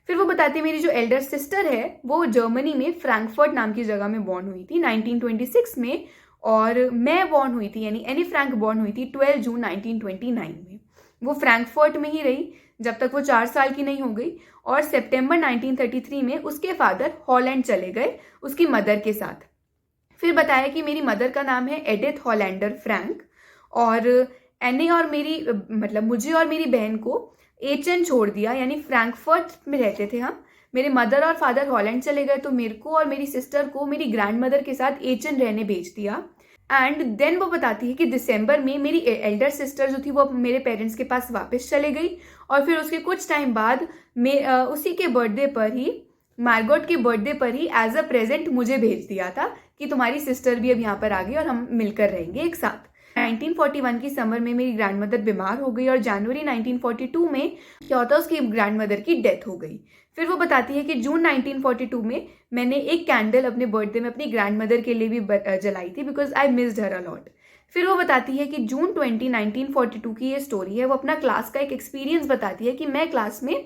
फिर वो बताती है मेरी जो एल्डर सिस्टर है वो जर्मनी में फ्रैंकफर्ट नाम की जगह में बॉर्न हुई थी 1926 में, और मैं बॉर्न हुई थी, यानी एनी फ्रैंक बॉर्न हुई थी 12 जून 1929 में। वो फ्रैंकफर्ट में ही रही जब तक वो 4 साल की नहीं हो गई, और सितंबर 1933 में उसके फादर हॉलैंड चले गए उसकी मदर के साथ। फिर बताया कि मेरी मदर का नाम है एडिथ हॉलैंडर फ्रैंक, और एने और मेरी मतलब मुझे और मेरी बहन को एचएन छोड़ दिया, यानी फ्रैंकफर्ट में रहते थे हम। मेरे मदर और फादर हॉलैंड चले गए, तो मेरे को और मेरी सिस्टर को मेरी ग्रैंड मदर के साथ एचएन रहने भेज दिया। एंड देन वो बताती है कि दिसंबर में मेरी एल्डर सिस्टर जो थी वो मेरे पेरेंट्स के पास वापस चले गई, और फिर उसके कुछ टाइम बाद उसी के बर्थडे पर ही, मार्गोट के बर्थडे पर ही एज अ प्रेजेंट मुझे भेज दिया था कि तुम्हारी सिस्टर भी अब यहाँ पर आ गई और हम मिलकर रहेंगे एक साथ। 1941 की समर में मेरी ग्रैंड मदर बीमार हो गई, और जनवरी 1942 में क्या होता है उसकी ग्रैंड मदर की डेथ हो गई। फिर वो बताती है कि जून 1942 में मैंने एक कैंडल अपने बर्थडे में अपनी ग्रैंड मदर के लिए भी जलाई थी, because I missed her a lot. फिर वो बताती है कि जून 20 1942 की ये स्टोरी है, वो अपना क्लास का एक एक्सपीरियंस बताती है कि मैं क्लास में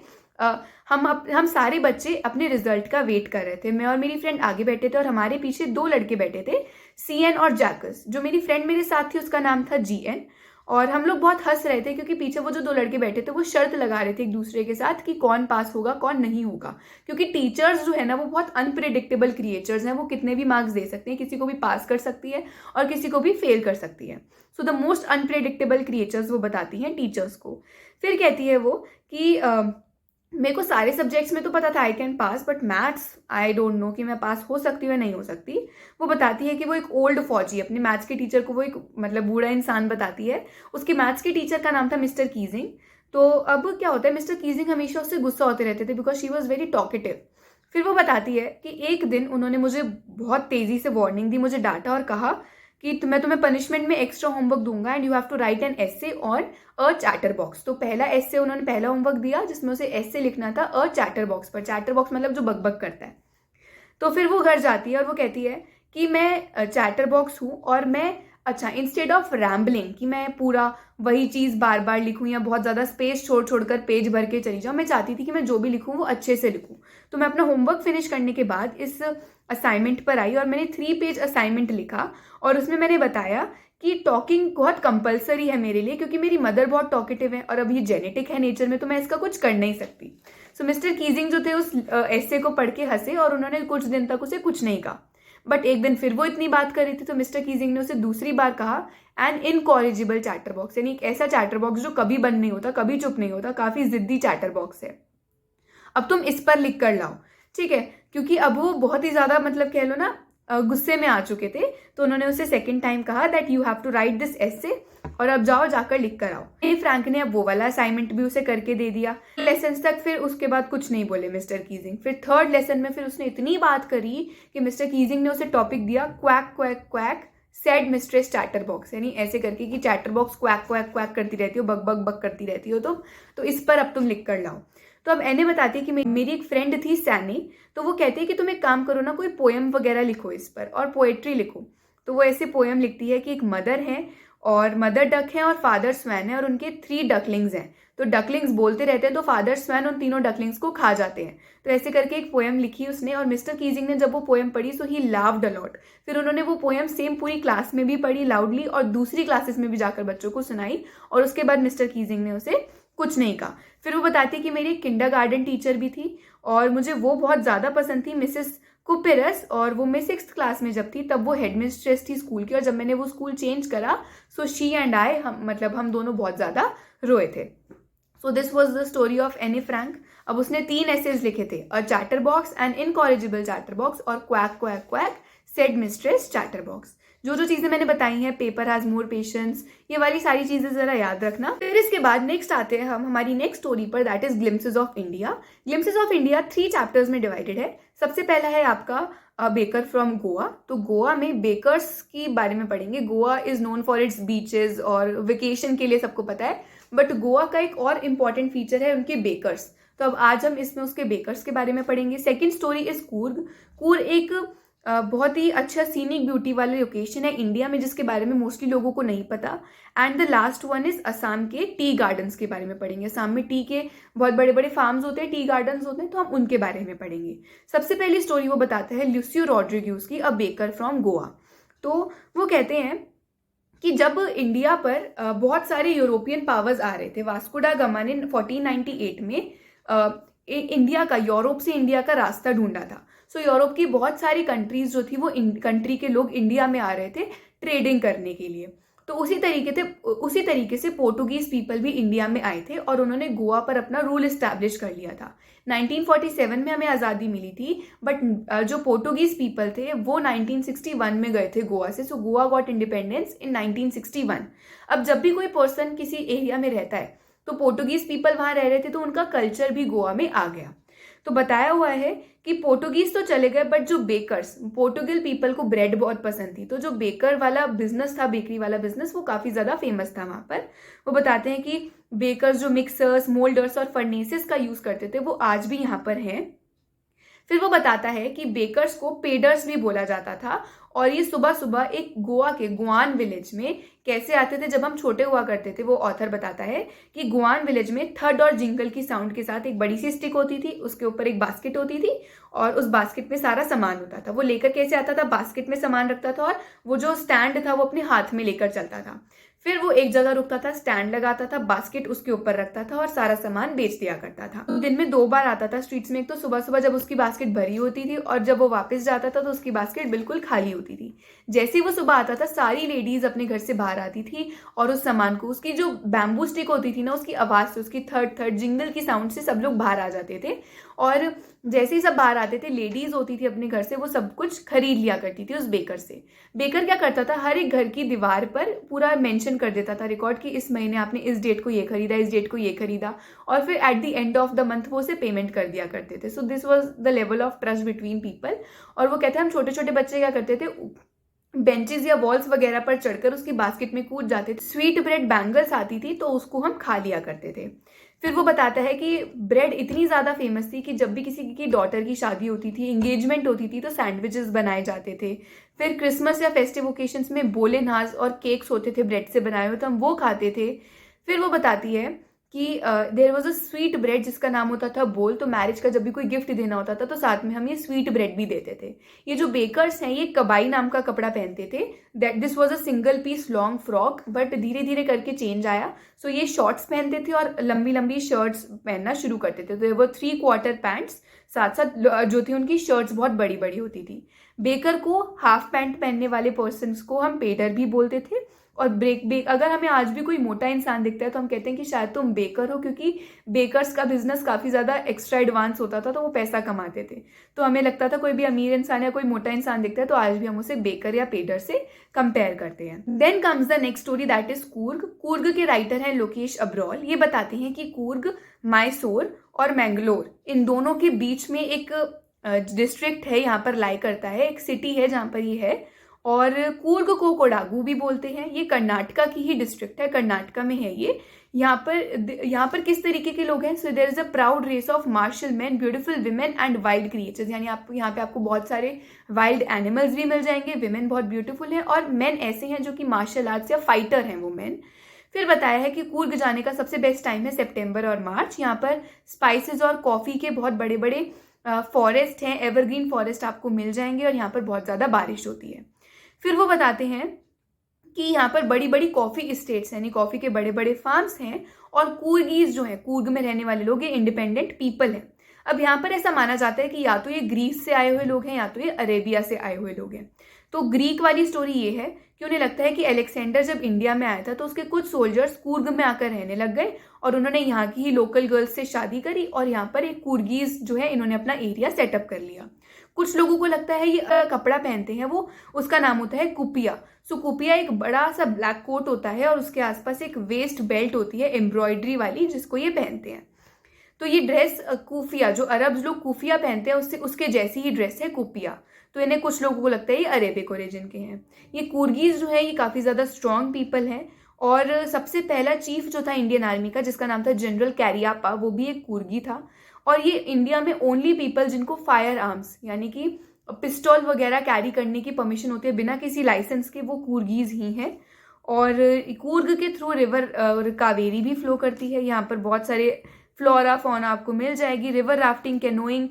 हम सारे बच्चे अपने रिजल्ट का वेट कर रहे थे। मैं और मेरी फ्रेंड आगे बैठे थे, और हमारे पीछे 2 लड़के बैठे थे, सीएन और जैकस। जो मेरी फ्रेंड मेरे साथ थी उसका नाम था जीएन, और हम लोग बहुत हंस रहे थे क्योंकि पीछे वो जो दो लड़के बैठे थे वो शर्त लगा रहे थे एक दूसरे के साथ कि कौन पास होगा कौन नहीं होगा, क्योंकि टीचर्स जो है ना वो बहुत अनप्रिडिक्टेबल क्रिएचर्स हैं, वो कितने भी मार्क्स दे सकते हैं, किसी को भी पास कर सकती है और किसी को भी फेल कर सकती है। So the most unpredictable creatures वो बताती हैं टीचर्स को। फिर कहती है वो कि मेरे को सारे सब्जेक्ट्स में तो पता था I can pass, but maths I don't know कि मैं पास हो सकती हूँ या नहीं हो सकती। वो बताती है कि वो एक ओल्ड फौजी, अपने मैथ्स के टीचर को वो एक मतलब बूढ़ा इंसान बताती है। उसके मैथ्स के टीचर का नाम था मिस्टर कीजिंग। तो अब क्या होता है, मिस्टर कीजिंग हमेशा उससे गुस्सा होते रहते थे because she was very talkative. फिर वो बताती है कि एक दिन उन्होंने मुझे बहुत तेजी से वार्निंग दी, मुझे डांटा और कहा कि मैं तुम्हें पनिशमेंट में एक्स्ट्रा होमवर्क दूंगा and you have to write an essay on a chatter box. तो पहला एसे उन्होंने पहला होमवर्क दिया जिसमें उसे एसे लिखना था अ चैटर बॉक्स पर। चैटर बॉक्स मतलब जो बकबक करता है। तो फिर वो घर जाती है और वो कहती है कि मैं चैटर बॉक्स हूँ और मैं अच्छा इंस्टेड ऑफ रैम्बलिंग कि मैं पूरा वही चीज़ बार बार लिखूँ या बहुत ज़्यादा स्पेस छोड़ छोड़कर पेज भर के चली जाऊँ, मैं चाहती थी कि मैं जो भी लिखूँ वो अच्छे से लिखूँ। तो मैं अपना होमवर्क फिनिश करने के बाद इस असाइनमेंट पर आई और मैंने 3 पेज असाइनमेंट लिखा और उसमें मैंने बताया कि टॉकिंग बहुत कंपलसरी है मेरे लिए क्योंकि मेरी मदर बहुत टॉकेटिव है और अब ये जेनेटिक है नेचर में, तो मैं इसका कुछ कर नहीं सकती। सो मिस्टर कीजिंग जो थे उस ऐसे को पढ़ के हंसे और उन्होंने कुछ दिन तक उसे कुछ नहीं कहा। बट एक दिन फिर वो इतनी बात कर रही थी तो मिस्टर कीजिंग ने उसे दूसरी बार कहा एन इनकॉरिजिबल चैटर बॉक्स, यानी एक ऐसा चैटर बॉक्स जो कभी बंद नहीं होता, कभी चुप नहीं होता, काफी जिद्दी चैटर बॉक्स है, अब तुम इस पर लिख कर लाओ। ठीक है, क्योंकि अब वो बहुत ही ज्यादा मतलब कह लो ना गुस्से में आ चुके थे, तो उन्होंने उसे सेकंड टाइम कहा that you have to write this essay और अब जाओ जाकर लिख कर आओ। फ्रैंक ने अब वो वाला असाइनमेंट भी उसे करके दे दिया। लेसन तक फिर उसके बाद कुछ नहीं बोले मिस्टर कीजिंग। फिर थर्ड लेसन में फिर उसने इतनी बात करी कि मिस्टर कीजिंग ने उसे टॉपिक दिया quack quack quack said mistress chatter box, यानी ऐसे करके कि chatter box quack quack quack करती रहती हो, बक बक बक करती रहती हो, तो इस पर अब तुम लिख कर लाओ। तो अब एने बताती है कि मेरी एक फ्रेंड थी सैनी, तो वो कहती है कि तुम एक काम करो ना, कोई पोएम वगैरह लिखो इस पर और पोएट्री लिखो। तो वो ऐसे पोएम लिखती है कि एक मदर है और मदर डक है और फादर स्वैन है और उनके 3 डकलिंग्स हैं। तो डकलिंग्स बोलते रहते हैं तो फादर स्वैन उन तीनों डकलिंग्स को खा जाते हैं। तो ऐसे करके एक पोएम लिखी उसने और मिस्टर कीजिंग ने जब वो पोएम पढ़ी सो ही लाव्ड अलॉट। फिर उन्होंने वो पोएम सेम पूरी क्लास में भी पढ़ी लाउडली और दूसरी क्लासेस में भी जाकर बच्चों को सुनाई और उसके बाद मिस्टर कीजिंग ने उसे कुछ नहीं कहा। फिर वो बताती है कि मेरी किंडरगार्टन टीचर भी थी और मुझे वो बहुत ज़्यादा पसंद थी, मिसेस कुपेरस, और वो मैं 6th क्लास में जब थी तब वो हेडमिस्ट्रेस थी स्कूल की और जब मैंने वो स्कूल चेंज करा सो शी एंड आई हम दोनों बहुत ज़्यादा रोए थे। So this was the story of Anne Frank. अब उसने 3 एसेज लिखे थे, a chatter box, an incorrigible chatterbox और quack quack quack said mistress chatterbox. जो जो चीज़ें मैंने बताई हैं, पेपर हैज मोर पेशेंस, ये वाली सारी चीज़ें ज़रा याद रखना। फिर इसके बाद नेक्स्ट आते हैं हम हमारी नेक्स्ट स्टोरी पर, that is glimpses of India. Glimpses of India 3 chapters में डिवाइडेड है। सबसे पहला है आपका बेकर फ्रॉम गोवा। तो गोवा में बेकर्स की बारे में पढ़ेंगे। Goa is known for its beaches और वेकेशन के लिए सबको पता है, बट गोवा का एक और इम्पॉर्टेंट फीचर है उनके बेकर्स। तो अब आज हम इसमें उसके बेकर्स के बारे में पढ़ेंगे। Second story is Coorg. Coorg एक बहुत ही अच्छा सीनिक ब्यूटी वाली लोकेशन है इंडिया में जिसके बारे में मोस्टली लोगों को नहीं पता। And the last one is Assam के टी गार्डन्स के बारे में पढ़ेंगे। असम में टी के बहुत बड़े बड़े फार्म्स होते हैं, टी गार्डन्स होते हैं, तो हम उनके बारे में पढ़ेंगे। सबसे पहली स्टोरी वो बताता है ल्यूसियो रॉड्रिग्यूज की, अ बेकर फ्रॉम गोवा। तो वो कहते हैं कि जब इंडिया पर बहुत सारे यूरोपियन पावर्स आ रहे थे, वास्को डा गामा ने 1498 में इंडिया का, यूरोप से इंडिया का रास्ता ढूंढा था। सो यूरोप की बहुत सारी कंट्रीज जो थी वो कंट्री के लोग इंडिया में आ रहे थे ट्रेडिंग करने के लिए। तो उसी तरीके से पोर्टुगीज पीपल भी इंडिया में आए थे और उन्होंने गोवा पर अपना रूल इस्टेब्लिश कर लिया था। 1947 में हमें आज़ादी मिली थी, बट जो पोर्टुगीज पीपल थे वो 1961 में गए थे गोवा से। सो गोवा गॉट इंडिपेंडेंस इन 1961। अब जब भी कोई पर्सन किसी एरिया में रहता है तो पोर्टुगीज पीपल वहां रह रहे थे तो उनका कल्चर भी गोवा में आ गया। तो बताया हुआ है कि पोर्टुगीज तो चले गए, बट जो बेकर्स, पोर्टुगल पीपल को ब्रेड बहुत पसंद थी, तो जो बेकर वाला बिजनेस था, बेकरी वाला बिजनेस, वो काफी ज्यादा फेमस था वहां पर। वो बताते हैं कि बेकर्स जो मिक्सर्स, मोल्डर्स और फर्नेसेस का यूज करते थे वो आज भी यहाँ पर हैं। फिर वो बताता है कि बेकर्स को पेडर्स भी बोला जाता था और ये सुबह सुबह एक गोवा के गुआन विलेज में कैसे आते थे। जब हम छोटे हुआ करते थे, वो ऑथर बताता है कि गुआन विलेज में थर्ड और जिंगल की साउंड के साथ एक बड़ी सी स्टिक होती थी, उसके ऊपर एक बास्केट होती थी और उस बास्केट में सारा सामान होता था। वो लेकर कैसे आता था, बास्केट में सामान रखता था और वो जो स्टैंड था वो अपने हाथ में लेकर चलता था। फिर वो एक जगह रुकता था, स्टैंड लगाता था, बास्केट उसके ऊपर रखता था और सारा सामान बेच दिया करता था। दिन में 2 बार आता था स्ट्रीट्स में, एक तो सुबह सुबह जब उसकी बास्केट भरी होती थी और जब वो वापस जाता था तो उसकी बास्केट बिल्कुल खाली होती थी। जैसे ही वो सुबह आता था सारी लेडीज अपने घर से बाहर आती थी और उस सामान को, उसकी जो बैम्बू स्टिक होती थी ना, उसकी आवाज से, उसकी थर्ड थर्ड जिंगल की साउंड से सब लोग बाहर आ जाते थे। और जैसे ही सब बाहर आते थे, लेडीज होती थी अपने घर से, वो सब कुछ खरीद लिया करती थी उस बेकर से। बेकर क्या करता था, हर एक घर की दीवार पर पूरा मेंशन कर देता था रिकॉर्ड कि इस महीने आपने इस डेट को ये खरीदा, इस डेट को ये खरीदा, और फिर at the end of the month वो उसे पेमेंट कर दिया करते थे। So this was the level of trust between people. और वो कहते हैं हम छोटे छोटे बच्चे क्या करते थे, बेंचेस या वॉल्स वगैरह पर चढ़कर उसकी बास्केट में कूद जाते थे। स्वीट ब्रेड बैंगल्स आती थी तो उसको हम खा लिया करते थे। फिर वो बताता है कि ब्रेड इतनी ज़्यादा फेमस थी कि जब भी किसी की डॉटर की शादी होती थी, इंगेजमेंट होती थी, तो सैंडविचेस बनाए जाते थे। फिर क्रिसमस या फेस्टिव ओकेशंस में बोले नाज और केक्स होते थे ब्रेड से बनाए हुए, तो हम वो खाते थे। फिर वो बताती है कि there was a sweet bread जिसका नाम होता था बोल, तो मैरिज का जब भी कोई गिफ्ट देना होता था तो साथ में हम ये स्वीट ब्रेड भी देते थे। ये जो बेकर्स हैं ये कबाई नाम का कपड़ा पहनते थे। That this was a single piece long frock, but धीरे धीरे करके चेंज आया। सो ये शॉर्ट्स पहनते थे और लंबी लंबी शर्ट्स पहनना शुरू करते थे। तो वो 3/4 पैंट्स, साथ साथ जो थी उनकी शर्ट्स बहुत बड़ी बड़ी होती थी। बेकर को, हाफ पैंट पहनने वाले पर्सन को हम पेडर भी बोलते थे। और अगर हमें आज भी कोई मोटा इंसान दिखता है तो हम कहते हैं कि शायद तुम बेकर हो, क्योंकि बेकर्स का बिजनेस काफ़ी ज़्यादा एक्स्ट्रा एडवांस होता था, तो वो पैसा कमाते थे। तो हमें लगता था कोई भी अमीर इंसान या कोई मोटा इंसान दिखता है तो आज भी हम उसे बेकर या पेडर से कंपेयर करते हैं। Then comes the next story, that is Coorg. Coorg के राइटर हैं लोकेश अब्रॉल। ये बताते हैं कि कूर्ग, मैसूर और मैंगलोर, इन दोनों के बीच में एक डिस्ट्रिक्ट है, यहाँ पर लाई करता है, एक सिटी है जहाँ पर ये है। और कूर्ग को कोडागू भी बोलते हैं। ये कर्नाटका की ही डिस्ट्रिक्ट है, कर्नाटका में है ये। यहाँ पर किस तरीके के लोग हैं? So there is a proud race of martial man, beautiful women and wild creatures. यानी आपको यहाँ पे आपको बहुत सारे वाइल्ड एनिमल्स भी मिल जाएंगे, विमेन बहुत ब्यूटीफुल हैं, और मैन ऐसे हैं जो कि मार्शल आर्ट्स या फाइटर हैं वो मैन। फिर बताया है कि कूर्ग जाने का सबसे बेस्ट टाइम है सितंबर और मार्च। यहाँ पर स्पाइसेस और कॉफ़ी के बहुत बड़े बड़े फॉरेस्ट हैं, एवरग्रीन फॉरेस्ट आपको मिल जाएंगे, और यहाँ पर बहुत ज़्यादा बारिश होती है। फिर वो बताते हैं कि यहाँ पर बड़ी बड़ी कॉफ़ी स्टेट्स हैं, यानी कॉफ़ी के बड़े बड़े फार्म्स हैं, और कूर्गीज जो हैं, कूर्ग में रहने वाले लोग, ये इंडिपेंडेंट पीपल हैं। अब यहाँ पर ऐसा माना जाता है कि या तो ये ग्रीस से आए हुए लोग हैं या तो ये अरेबिया से आए हुए लोग हैं। तो ग्रीक वाली स्टोरी ये है कि उन्हें लगता है कि अलेक्जेंडर जब इंडिया में आया था तो उसके कुछ सोल्जर्स कूर्ग में आकर रहने लग गए, और उन्होंने यहाँ की ही लोकल गर्ल्स से शादी करी, और यहाँ पर एक कूर्गीज जो है इन्होंने अपना एरिया सेटअप कर लिया। कुछ लोगों को लगता है ये कपड़ा पहनते हैं वो, उसका नाम होता है कुपिया। सो कुपिया एक बड़ा सा ब्लैक कोट होता है और उसके आसपास एक वेस्ट बेल्ट होती है एम्ब्रॉयडरी वाली, जिसको ये पहनते हैं। तो ये ड्रेस कुफिया, जो अरब लोग कुफिया पहनते हैं उससे उसके जैसी ही ड्रेस है कुपिया। तो इन्हें कुछ लोगों को लगता है ये अरेबिक ओरिजिन के हैं। ये कूर्गीज जो है ये काफ़ी ज़्यादा स्ट्रॉन्ग पीपल हैं, और सबसे पहला चीफ जो था इंडियन आर्मी का, जिसका नाम था जनरल कैरियापा, वो भी एक कूर्गी था। और ये इंडिया में ओनली पीपल जिनको फायर आर्म्स यानी कि पिस्टल वगैरह कैरी करने की परमिशन होती है बिना किसी लाइसेंस के, वो कूर्गीज ही हैं। और कूर्ग के थ्रू रिवर कावेरी भी फ्लो करती है। यहाँ पर बहुत सारे फ्लोरा फौना आपको मिल जाएगी, रिवर राफ्टिंग, कैनोइंग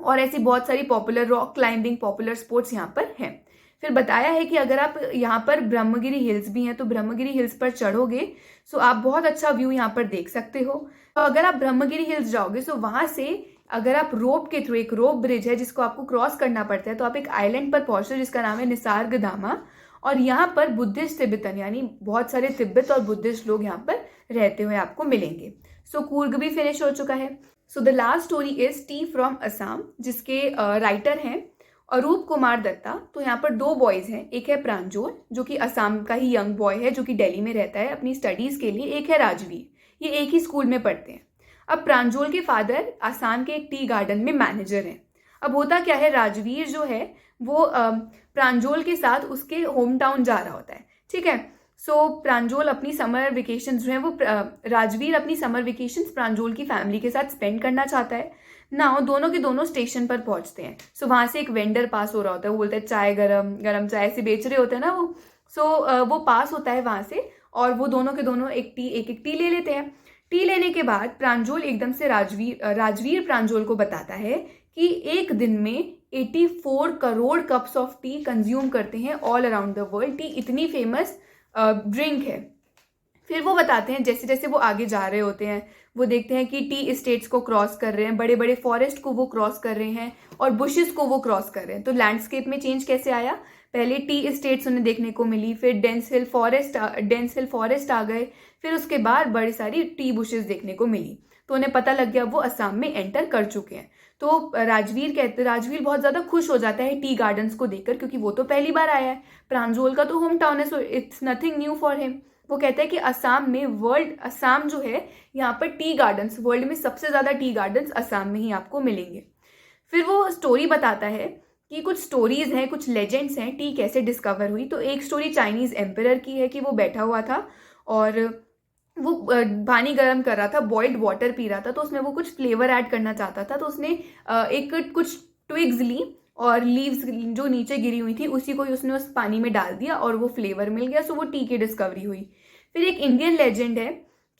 और ऐसी बहुत सारी popular rock climbing popular sports यहाँ पर हैं। फिर बताया है कि अगर आप यहाँ पर ब्रह्मगिरी हिल्स भी हैं तो ब्रह्मगिरी हिल्स पर चढ़ोगे सो आप बहुत अच्छा व्यू यहाँ पर देख सकते हो। तो अगर आप ब्रह्मगिरी हिल्स जाओगे सो वहाँ से अगर आप रोप के थ्रू, एक रोप ब्रिज है जिसको आपको क्रॉस करना पड़ता है, तो आप एक आइलैंड पर पहुँचते हो जिसका नाम है निसर्गधामा, और यहाँ पर बुद्धिस्ट तिब्बतन यानी बहुत सारे तिब्बत और बुद्धिस्ट लोग यहाँ पर रहते हुए आपको मिलेंगे। सो कूर्ग भी फिनिश हो चुका है। So the last story is T from Assam, जिसके राइटर हैं अरूप कुमार दत्ता। तो यहाँ पर 2 बॉयज़ हैं, एक है प्रांजोल जो कि असम का ही यंग बॉय है जो कि दिल्ली में रहता है अपनी स्टडीज़ के लिए, एक है राजवीर, ये एक ही स्कूल में पढ़ते हैं। अब प्रांजोल के फादर आसाम के एक टी गार्डन में मैनेजर हैं। अब होता क्या है, राजवीर जो है वो प्रांजोल के साथ उसके होम टाउन जा रहा होता है, ठीक है। सो प्रांजोल अपनी समर वेकेशंस जो है वो राजवीर अपनी समर वेकेशंस प्रांजोल की फैमिली के साथ स्पेंड करना चाहता है ना। दोनों के दोनों स्टेशन पर पहुंचते हैं। सो वहाँ से एक वेंडर पास हो रहा होता है, वो बोलता है चाय गरम गरम चाय से बेच रहे होते हैं ना वो। सो वो पास होता है वहाँ से, और वो दोनों के दोनों एक टी ले लेते हैं। टी लेने के बाद प्रांजोल एकदम से राजवीर प्रांजोल को बताता है कि एक दिन में 84 crore cups of T consume करते हैं all around the world. T इतनी फेमस ड्रिंक है। फिर वो बताते हैं जैसे जैसे वो आगे जा रहे होते हैं वो देखते हैं कि टी इस्टेट्स को क्रॉस कर रहे हैं, बड़े बड़े फॉरेस्ट को वो क्रॉस कर रहे हैं और बुशेस को वो क्रॉस कर रहे हैं। तो लैंडस्केप में चेंज कैसे आया, पहले टी इस्टेट्स उन्हें देखने को मिली, फिर डेंस हिल फॉरेस्ट आ गए, फिर उसके बाद बड़ी सारी टी बुशेस देखने को मिली। तो उन्हें पता लग गया वो असम में एंटर कर चुके हैं। तो राजवीर बहुत ज़्यादा खुश हो जाता है टी गार्डन्स को देखकर, क्योंकि वो तो पहली बार आया है, प्रांजोल का तो होम टाउन है, so it's nothing new for him. वो कहता है कि असम जो है यहाँ पर टी गार्डन्स, वर्ल्ड में सबसे ज़्यादा टी गार्डन्स असम में ही आपको मिलेंगे। फिर वो स्टोरी बताता है कि कुछ स्टोरीज हैं, कुछ लेजेंड्स हैं टी कैसे डिस्कवर हुई। तो एक स्टोरी चाइनीज एम्परर की है कि वो बैठा हुआ था और वो पानी गर्म कर रहा था, बॉइल्ड वाटर पी रहा था, तो उसमें वो कुछ फ्लेवर ऐड करना चाहता था। तो उसने एक कुछ ट्विग्स ली और लीव्स जो नीचे गिरी हुई थी उसी को ही उसने उस पानी में डाल दिया और वो फ्लेवर मिल गया। सो वो टी की डिस्कवरी हुई। फिर एक इंडियन लेजेंड है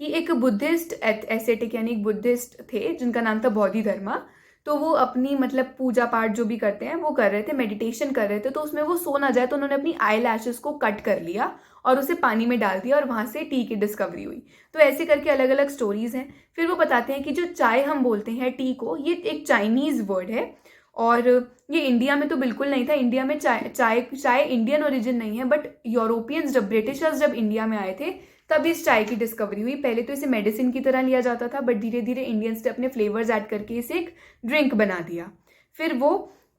कि एक बुद्धिस्ट एसेटिक यानी एक बुद्धिस्ट थे जिनका नाम था बोधिधर्मा। तो वो अपनी मतलब पूजा पाठ जो भी करते हैं वो कर रहे थे, मेडिटेशन कर रहे थे, तो उसमें वो सो ना जाए तो उन्होंने अपनी आई लैशेस को कट कर लिया और उसे पानी में डाल दिया और वहाँ से टी की डिस्कवरी हुई। तो ऐसे करके अलग अलग स्टोरीज हैं। फिर वो बताते हैं कि जो चाय हम बोलते हैं टी को, ये एक चाइनीज वर्ड है और ये इंडिया में तो बिल्कुल नहीं था। इंडिया में चाय इंडियन ओरिजिन नहीं है, बट यूरोपियंस जब ब्रिटिशर्स जब इंडिया में आए थे तब इस चाय की डिस्कवरी हुई। पहले तो इसे मेडिसिन की तरह लिया जाता था, बट धीरे धीरे इंडियंस ने अपने फ्लेवर्स ऐड करके इसे एक ड्रिंक बना दिया। फिर वो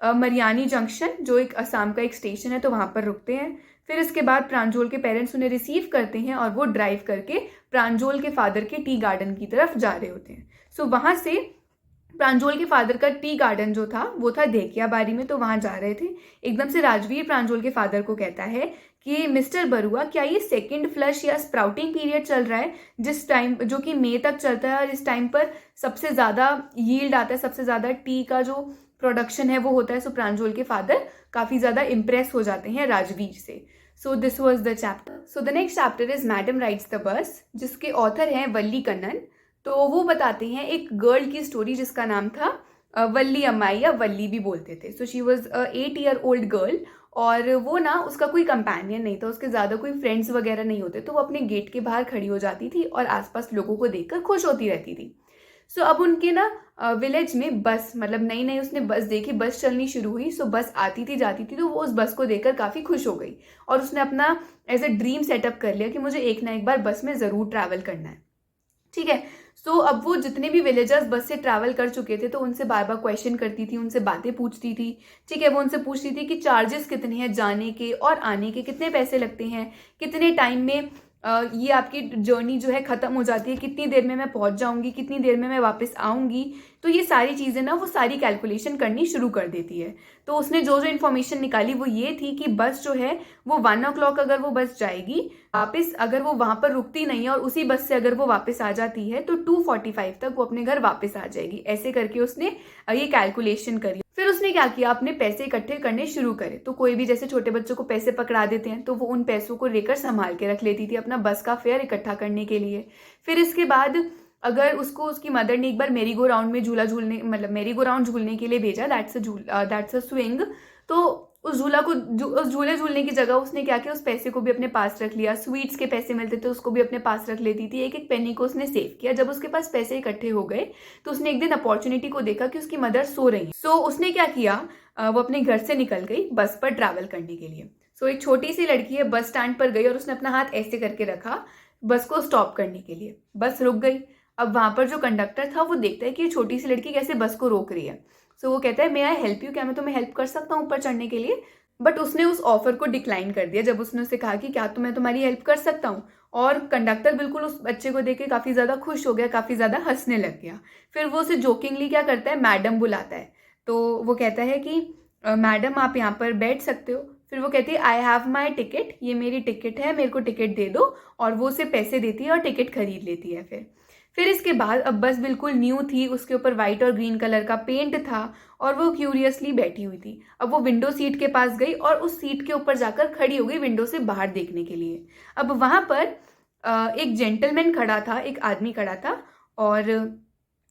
मरियानी जंक्शन जो एक असम का एक स्टेशन है तो वहाँ पर रुकते हैं। फिर इसके बाद प्रांजोल के पेरेंट्स उन्हें रिसीव करते हैं और वो ड्राइव करके प्रांजोल के फादर के टी गार्डन की तरफ जा रहे होते हैं। सो वहाँ से प्रांजोल के फादर का टी गार्डन जो था वो था धेकियाबारी में, तो वहाँ जा रहे थे। एकदम से राजवीर प्रांजोल के फादर को कहता है कि मिस्टर बरुआ, क्या ये सेकंड फ्लश या स्प्राउटिंग पीरियड चल रहा है, जिस टाइम जो कि मई तक चलता है और इस टाइम पर सबसे ज़्यादा यील्ड आता है, सबसे ज़्यादा टी का जो प्रोडक्शन है वो होता है। सो प्रांजोल के फादर काफ़ी ज़्यादा इम्प्रेस हो जाते हैं राजवीर से। सो this was the chapter. So the next chapter is madam rides the bus, जिसके ऑथर हैं वल्ली कन्नन। तो वो बताते हैं एक गर्ल की स्टोरी जिसका नाम था वल्ली अम्माई या वल्ली भी बोलते थे। So she was 8 year old girl और वो ना उसका कोई कंपेनियन नहीं था, उसके ज़्यादा कोई फ्रेंड्स वगैरह नहीं होते, तो वो अपने गेट के बाहर खड़ी हो जाती थी और आसपास लोगों को देखकर खुश होती रहती थी। सो अब उनके ना विलेज में बस मतलब नई नई उसने बस देखी, बस चलनी शुरू हुई। सो बस आती थी जाती थी, तो वो उस बस को देखकर काफ़ी खुश हो गई और उसने अपना एज ए ड्रीम सेटअप कर लिया कि मुझे एक ना एक बार बस में ज़रूर ट्रैवल करना है। ठीक है। सो अब वो जितने भी विलेजर्स बस से ट्रैवल कर चुके थे तो उनसे बार बार क्वेश्चन करती थी, उनसे बातें पूछती थी। ठीक है, वो उनसे पूछती थी कि चार्जेस कितने हैं जाने के और आने के, कितने पैसे लगते हैं, कितने टाइम में ये आपकी जर्नी जो है ख़त्म हो जाती है, कितनी देर में मैं पहुंच जाऊंगी, कितनी देर में मैं वापस आऊंगी। तो ये सारी चीज़ें ना वो सारी कैलकुलेशन करनी शुरू कर देती है। तो उसने जो जो इन्फॉर्मेशन निकाली वो ये थी कि बस जो है वो 1 o'clock अगर वो बस जाएगी वापस, अगर वो वहाँ पर रुकती नहीं है और उसी बस से अगर वो वापस आ जाती है तो 2:45 तक वो अपने घर वापस आ जाएगी। ऐसे करके उसने ये कैलकुलेशन करी। फिर उसने क्या किया, अपने पैसे इकट्ठे करने शुरू करे। तो कोई भी जैसे छोटे बच्चों को पैसे पकड़ा देते हैं तो वो उन पैसों को लेकर संभाल के रख लेती थी अपना बस का फेयर इकट्ठा करने के लिए। फिर इसके बाद अगर उसको उसकी मदर ने एक बार मेरी गो राउंड में मेरी गो राउंड झूलने के लिए भेजा, दैट्स अ स्विंग, तो उस झूले झूलने की जगह उसने क्या किया, उस पैसे को भी अपने पास रख लिया। स्वीट्स के पैसे मिलते थे उसको भी अपने पास रख लेती थी। एक एक पेनी को उसने सेव किया। जब उसके पास पैसे इकट्ठे हो गए तो उसने एक दिन अपॉर्चुनिटी को देखा कि उसकी मदर सो रही है। सो उसने क्या किया, वो अपने घर से निकल गई बस पर ट्रैवल करने के लिए। सो एक छोटी सी लड़की है बस स्टैंड पर गई और उसने अपना हाथ ऐसे करके रखा बस को स्टॉप करने के लिए। बस रुक गई। अब वहां पर जो कंडक्टर था वो देखता है कि ये छोटी सी लड़की कैसे बस को रोक रही है। सो वो कहता है मे आई हेल्प यू, क्या मैं तुम्हें हेल्प कर सकता हूँ ऊपर चढ़ने के लिए। बट उसने उस ऑफर को डिक्लाइन कर दिया जब उसने उससे कहा कि क्या तो मैं तुम्हारी हेल्प कर सकता हूँ। और कंडक्टर बिल्कुल उस बच्चे को देख के काफ़ी ज़्यादा खुश हो गया, काफ़ी ज़्यादा हंसने लग गया। फिर वो उसे जोकिंगली क्या करता है, मैडम बुलाता है। तो वो कहता है कि मैडम आप यहाँ पर बैठ सकते हो। फिर वो कहती है आई हैव माई टिकट, ये मेरी टिकट है, मेरे को टिकट दे दो। और वो उसे पैसे देती है और टिकट खरीद लेती है। फिर इसके बाद अब बस बिल्कुल न्यू थी, उसके ऊपर वाइट और ग्रीन कलर का पेंट था और वो क्यूरियसली बैठी हुई थी। अब वो विंडो सीट के पास गई और उस सीट के ऊपर जाकर खड़ी हो गई विंडो से बाहर देखने के लिए। अब वहाँ पर एक जेंटलमैन खड़ा था, एक आदमी खड़ा था और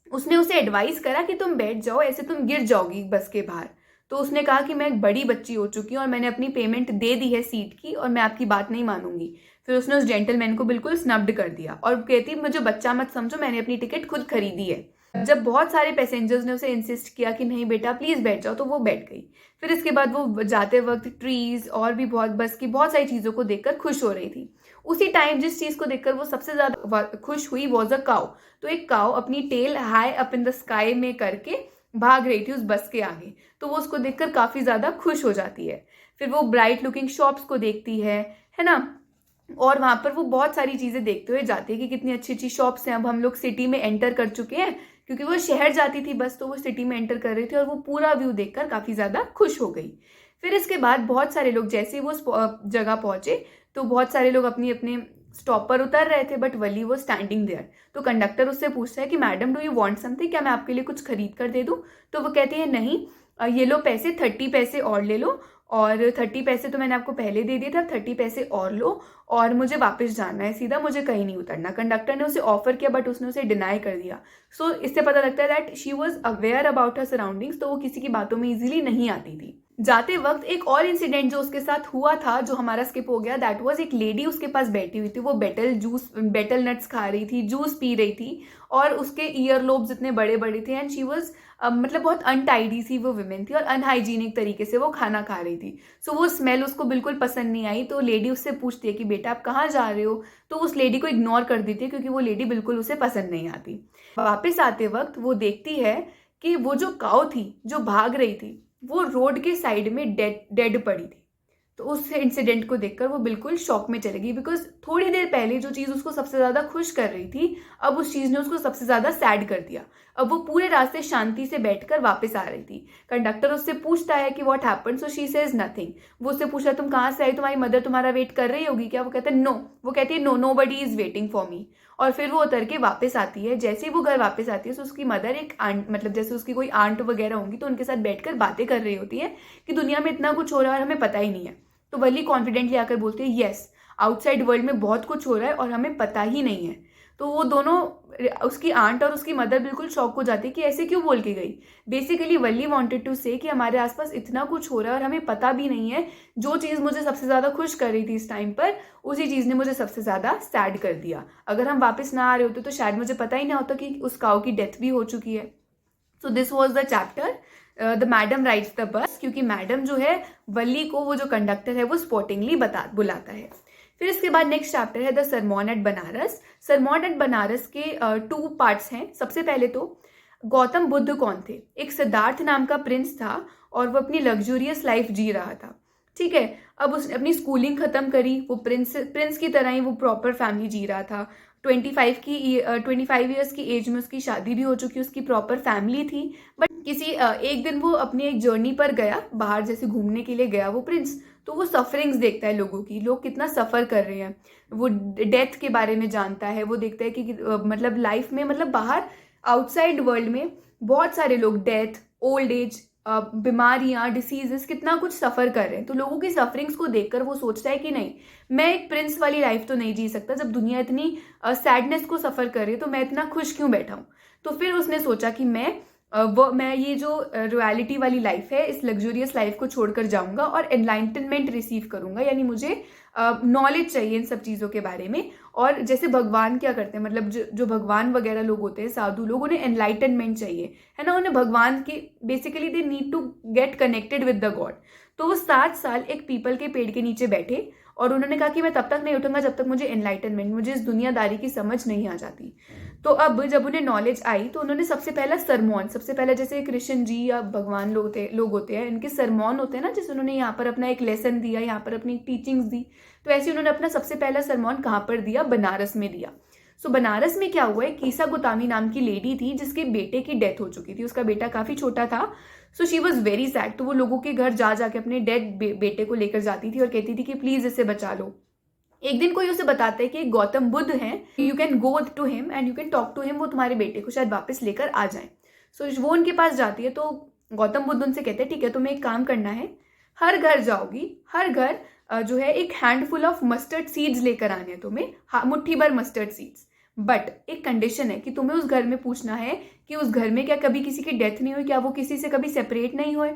उसने उसे एडवाइस करा कि तुम बैठ जाओ, ऐसे तुम गिर जाओगी बस के बाहर। तो उसने कहा कि मैं एक बड़ी बच्ची हो चुकी हूँ और मैंने अपनी पेमेंट दे दी है सीट की और मैं आपकी बात नहीं मानूंगी। फिर उसने उस जेंटलमैन को बिल्कुल स्नब्ड कर दिया और कहती मुझे बच्चा मत समझो, मैंने अपनी टिकट खुद खरीदी है। जब बहुत सारे पैसेंजर्स ने उसे इंसिस्ट किया कि नहीं बेटा प्लीज बैठ जाओ, तो वो बैठ गई। फिर इसके बाद वो जाते वक्त ट्रीज और भी बहुत बस की बहुत सारी चीजों को देखकर खुश हो रही थी। उसी टाइम जिस चीज को देखकर वो सबसे ज्यादा खुश हुई वॉज अ काउ। तो एक काउ अपनी tail high up in the sky में करके भाग रही थी उस बस के आगे, तो वो उसको देखकर काफी ज्यादा खुश हो जाती है। फिर वो ब्राइट लुकिंग शॉप्स को देखती है ना, और वहां पर वो बहुत सारी चीजें देखते हुए जाती है कि कितनी अच्छी अच्छी शॉप्स हैं। अब हम लोग सिटी में एंटर कर चुके हैं, क्योंकि वो शहर जाती थी बस, तो वो सिटी में एंटर कर रही थी और वो पूरा व्यू देखकर काफी ज्यादा खुश हो गई। फिर इसके बाद बहुत सारे लोग जैसे ही वो जगह पहुंचे, तो बहुत सारे लोग अपनी अपने स्टॉप पर उतर रहे थे, बट वली वो स्टैंडिंग देयर। तो कंडक्टर उससे पूछता है कि madam do you want something, क्या मैं आपके लिए कुछ खरीद कर दे दूं? तो वो कहती है नहीं, ये लो पैसे, 30 पैसे और ले लो, और 30 पैसे तो मैंने आपको पहले दे दिए थे, अब 30 पैसे और लो, और मुझे वापस जाना है सीधा, मुझे कहीं नहीं उतरना। कंडक्टर ने उसे ऑफर किया बट उसने उसे डिनाई कर दिया। सो इससे पता लगता है that she was aware about her surroundings, तो वो किसी की बातों में इजीली नहीं आती थी। जाते वक्त एक और इंसिडेंट जो उसके साथ हुआ था, जो हमारा स्किप हो गया, दैट वाज एक लेडी उसके पास बैठी हुई थी। वो बेटल नट्स खा रही थी, जूस पी रही थी, और उसके ईयर लोब्स इतने बड़े बड़े थे, एंड शी वॉज मतलब बहुत अनटाइडी सी वो विमेन थी और अनहाइजीनिक तरीके से वो खाना खा रही थी। सो वो स्मेल उसको बिल्कुल पसंद नहीं आई। तो लेडी उससे पूछती है कि बेटा आप कहाँ जा रहे हो, तो उस लेडी को इग्नोर कर देती है क्योंकि वो लेडी बिल्कुल उसे पसंद नहीं आती। वापस आते वक्त वो देखती है कि वो जो काऊ थी जो भाग रही थी, वो रोड के साइड में डेड पड़ी थी। तो उस इंसिडेंट को देखकर वो बिल्कुल शॉक में चली गई, बिकॉज थोड़ी देर पहले जो चीज़ उसको सबसे ज़्यादा खुश कर रही थी, अब उस चीज़ ने उसको सबसे ज़्यादा सैड कर दिया। अब वो पूरे रास्ते शांति से बैठकर वापस आ रही थी। कंडक्टर उससे पूछता है कि what happened, so she says nothing. वो उससे पूछा तुम कहाँ से आई, तुम्हारी मदर तुम्हारा वेट कर रही होगी क्या? वो कहता है नो। वो कहती है no, nobody is waiting for me. और फिर वो उतर के वापस आती है। जैसे ही वो घर वापस आती है, तो उसकी मदर एक आंट, मतलब जैसे उसकी कोई आंट वगैरह होंगी, तो उनके साथ बैठकर बातें कर रही होती है कि दुनिया में इतना कुछ हो रहा है और हमें पता ही नहीं है। तो वली कॉन्फिडेंटली आकर बोलते हैं यस, आउटसाइड वर्ल्ड में बहुत कुछ हो रहा है और हमें पता ही नहीं है। तो वो दोनों, उसकी आंट और उसकी मदर, बिल्कुल शॉक हो जाती है कि ऐसे क्यों बोल के गई। बेसिकली वली वांटेड टू से कि हमारे आसपास इतना कुछ हो रहा है और हमें पता भी नहीं है। जो चीज़ मुझे सबसे ज़्यादा खुश कर रही थी इस टाइम पर, उसी चीज़ ने मुझे सबसे ज़्यादा सैड कर दिया। अगर हम वापस ना आ रहे होते तो शायद मुझे पता ही ना होता कि उस काऊ की डेथ भी हो चुकी है। सो this was the chapter the madam rides the bus, क्योंकि मैडम जो है वली को, वो जो कंडक्टर है, वो स्पॉटिंगली बुलाता है। फिर इसके बाद नेक्स्ट चैप्टर है the sermon at Benares. Sermon at Benares के 2 पार्ट्स हैं। सबसे पहले तो गौतम बुद्ध कौन थे? एक सिद्धार्थ नाम का प्रिंस था और वो अपनी लग्जूरियस लाइफ जी रहा था। ठीक है, अब उसने अपनी स्कूलिंग खत्म करी, वो प्रिंस की तरह ही वो प्रॉपर फैमिली जी रहा था। 25 ईयर्स की एज में उसकी शादी भी हो चुकी, उसकी प्रॉपर फैमिली थी। बट किसी एक दिन वो अपनी एक जर्नी पर गया, बाहर जैसे घूमने के लिए गया वो प्रिंस, तो वो सफरिंग्स देखता है लोगों की, लोग कितना सफ़र कर रहे हैं। वो डेथ के बारे में जानता है, वो देखता है कि मतलब लाइफ में, मतलब बाहर आउटसाइड वर्ल्ड में बहुत सारे लोग डेथ, ओल्ड एज, बीमारियां, डिसीजेस, कितना कुछ सफ़र कर रहे हैं। तो लोगों की सफरिंग्स को देखकर वो सोचता है कि नहीं, मैं एक प्रिंस वाली लाइफ तो नहीं जी सकता। जब दुनिया इतनी सैडनेस को सफ़र कर रही है, तो मैं इतना खुश क्यों बैठा हूँ? तो फिर उसने सोचा कि मैं ये जो रॉयलिटी वाली लाइफ है, इस लग्जूरियस लाइफ को छोड़कर जाऊंगा और एनलाइटनमेंट रिसीव करूंगा, यानी मुझे नॉलेज चाहिए इन सब चीज़ों के बारे में। और जैसे भगवान क्या करते हैं, मतलब जो भगवान वगैरह लोग होते हैं, साधु लोग, उन्हें एनलाइटनमेंट चाहिए, है ना, उन्हें भगवान की, basically they need to get connected with the god. तो वो 7 साल एक पीपल के पेड़ के नीचे बैठे और उन्होंने कहा कि मैं तब तक नहीं उठूंगा जब तक मुझे एनलाइटनमेंट, मुझे इस दुनियादारी की समझ नहीं आ जाती। तो अब जब उन्हें नॉलेज आई, तो उन्होंने सबसे पहला सरमॉन, सबसे पहले जैसे कृष्ण जी या भगवान लोग होते हैं, इनके सरमॉन होते हैं ना, जैसे उन्होंने यहाँ पर अपना एक लेसन दिया, यहाँ पर अपनी टीचिंग्स दी, तो ऐसे उन्होंने अपना सबसे पहला सरमॉन कहाँ पर दिया? बनारस में दिया। सो बनारस में क्या हुआ है, कीसा गोतामी नाम की लेडी थी जिसके बेटे की डेथ हो चुकी थी। उसका बेटा काफी छोटा था, so she was very sad. तो वो लोगों के घर जा जाके अपने डेड बेटे को लेकर जाती थी और कहती थी कि प्लीज इसे बचा लो। एक दिन कोई उसे बताता है कि एक गौतम बुद्ध हैं, you can go to him and you can talk to him, वो तुम्हारे बेटे को शायद वापस लेकर आ जाए। सो वो उनके पास जाती है, तो गौतम बुद्ध उनसे कहते हैं ठीक है, तुम्हें एक काम करना है, हर घर जाओगी, हर घर जो है एक हैंडफुल ऑफ मस्टर्ड सीड्स लेकर आने हैं तुम्हें, मुट्ठी भर मस्टर्ड सीड्स। बट एक कंडीशन है कि तुम्हें उस घर में पूछना है कि उस घर में क्या कभी किसी की डेथ नहीं हुई, क्या वो किसी से कभी सेपरेट नहीं हुए।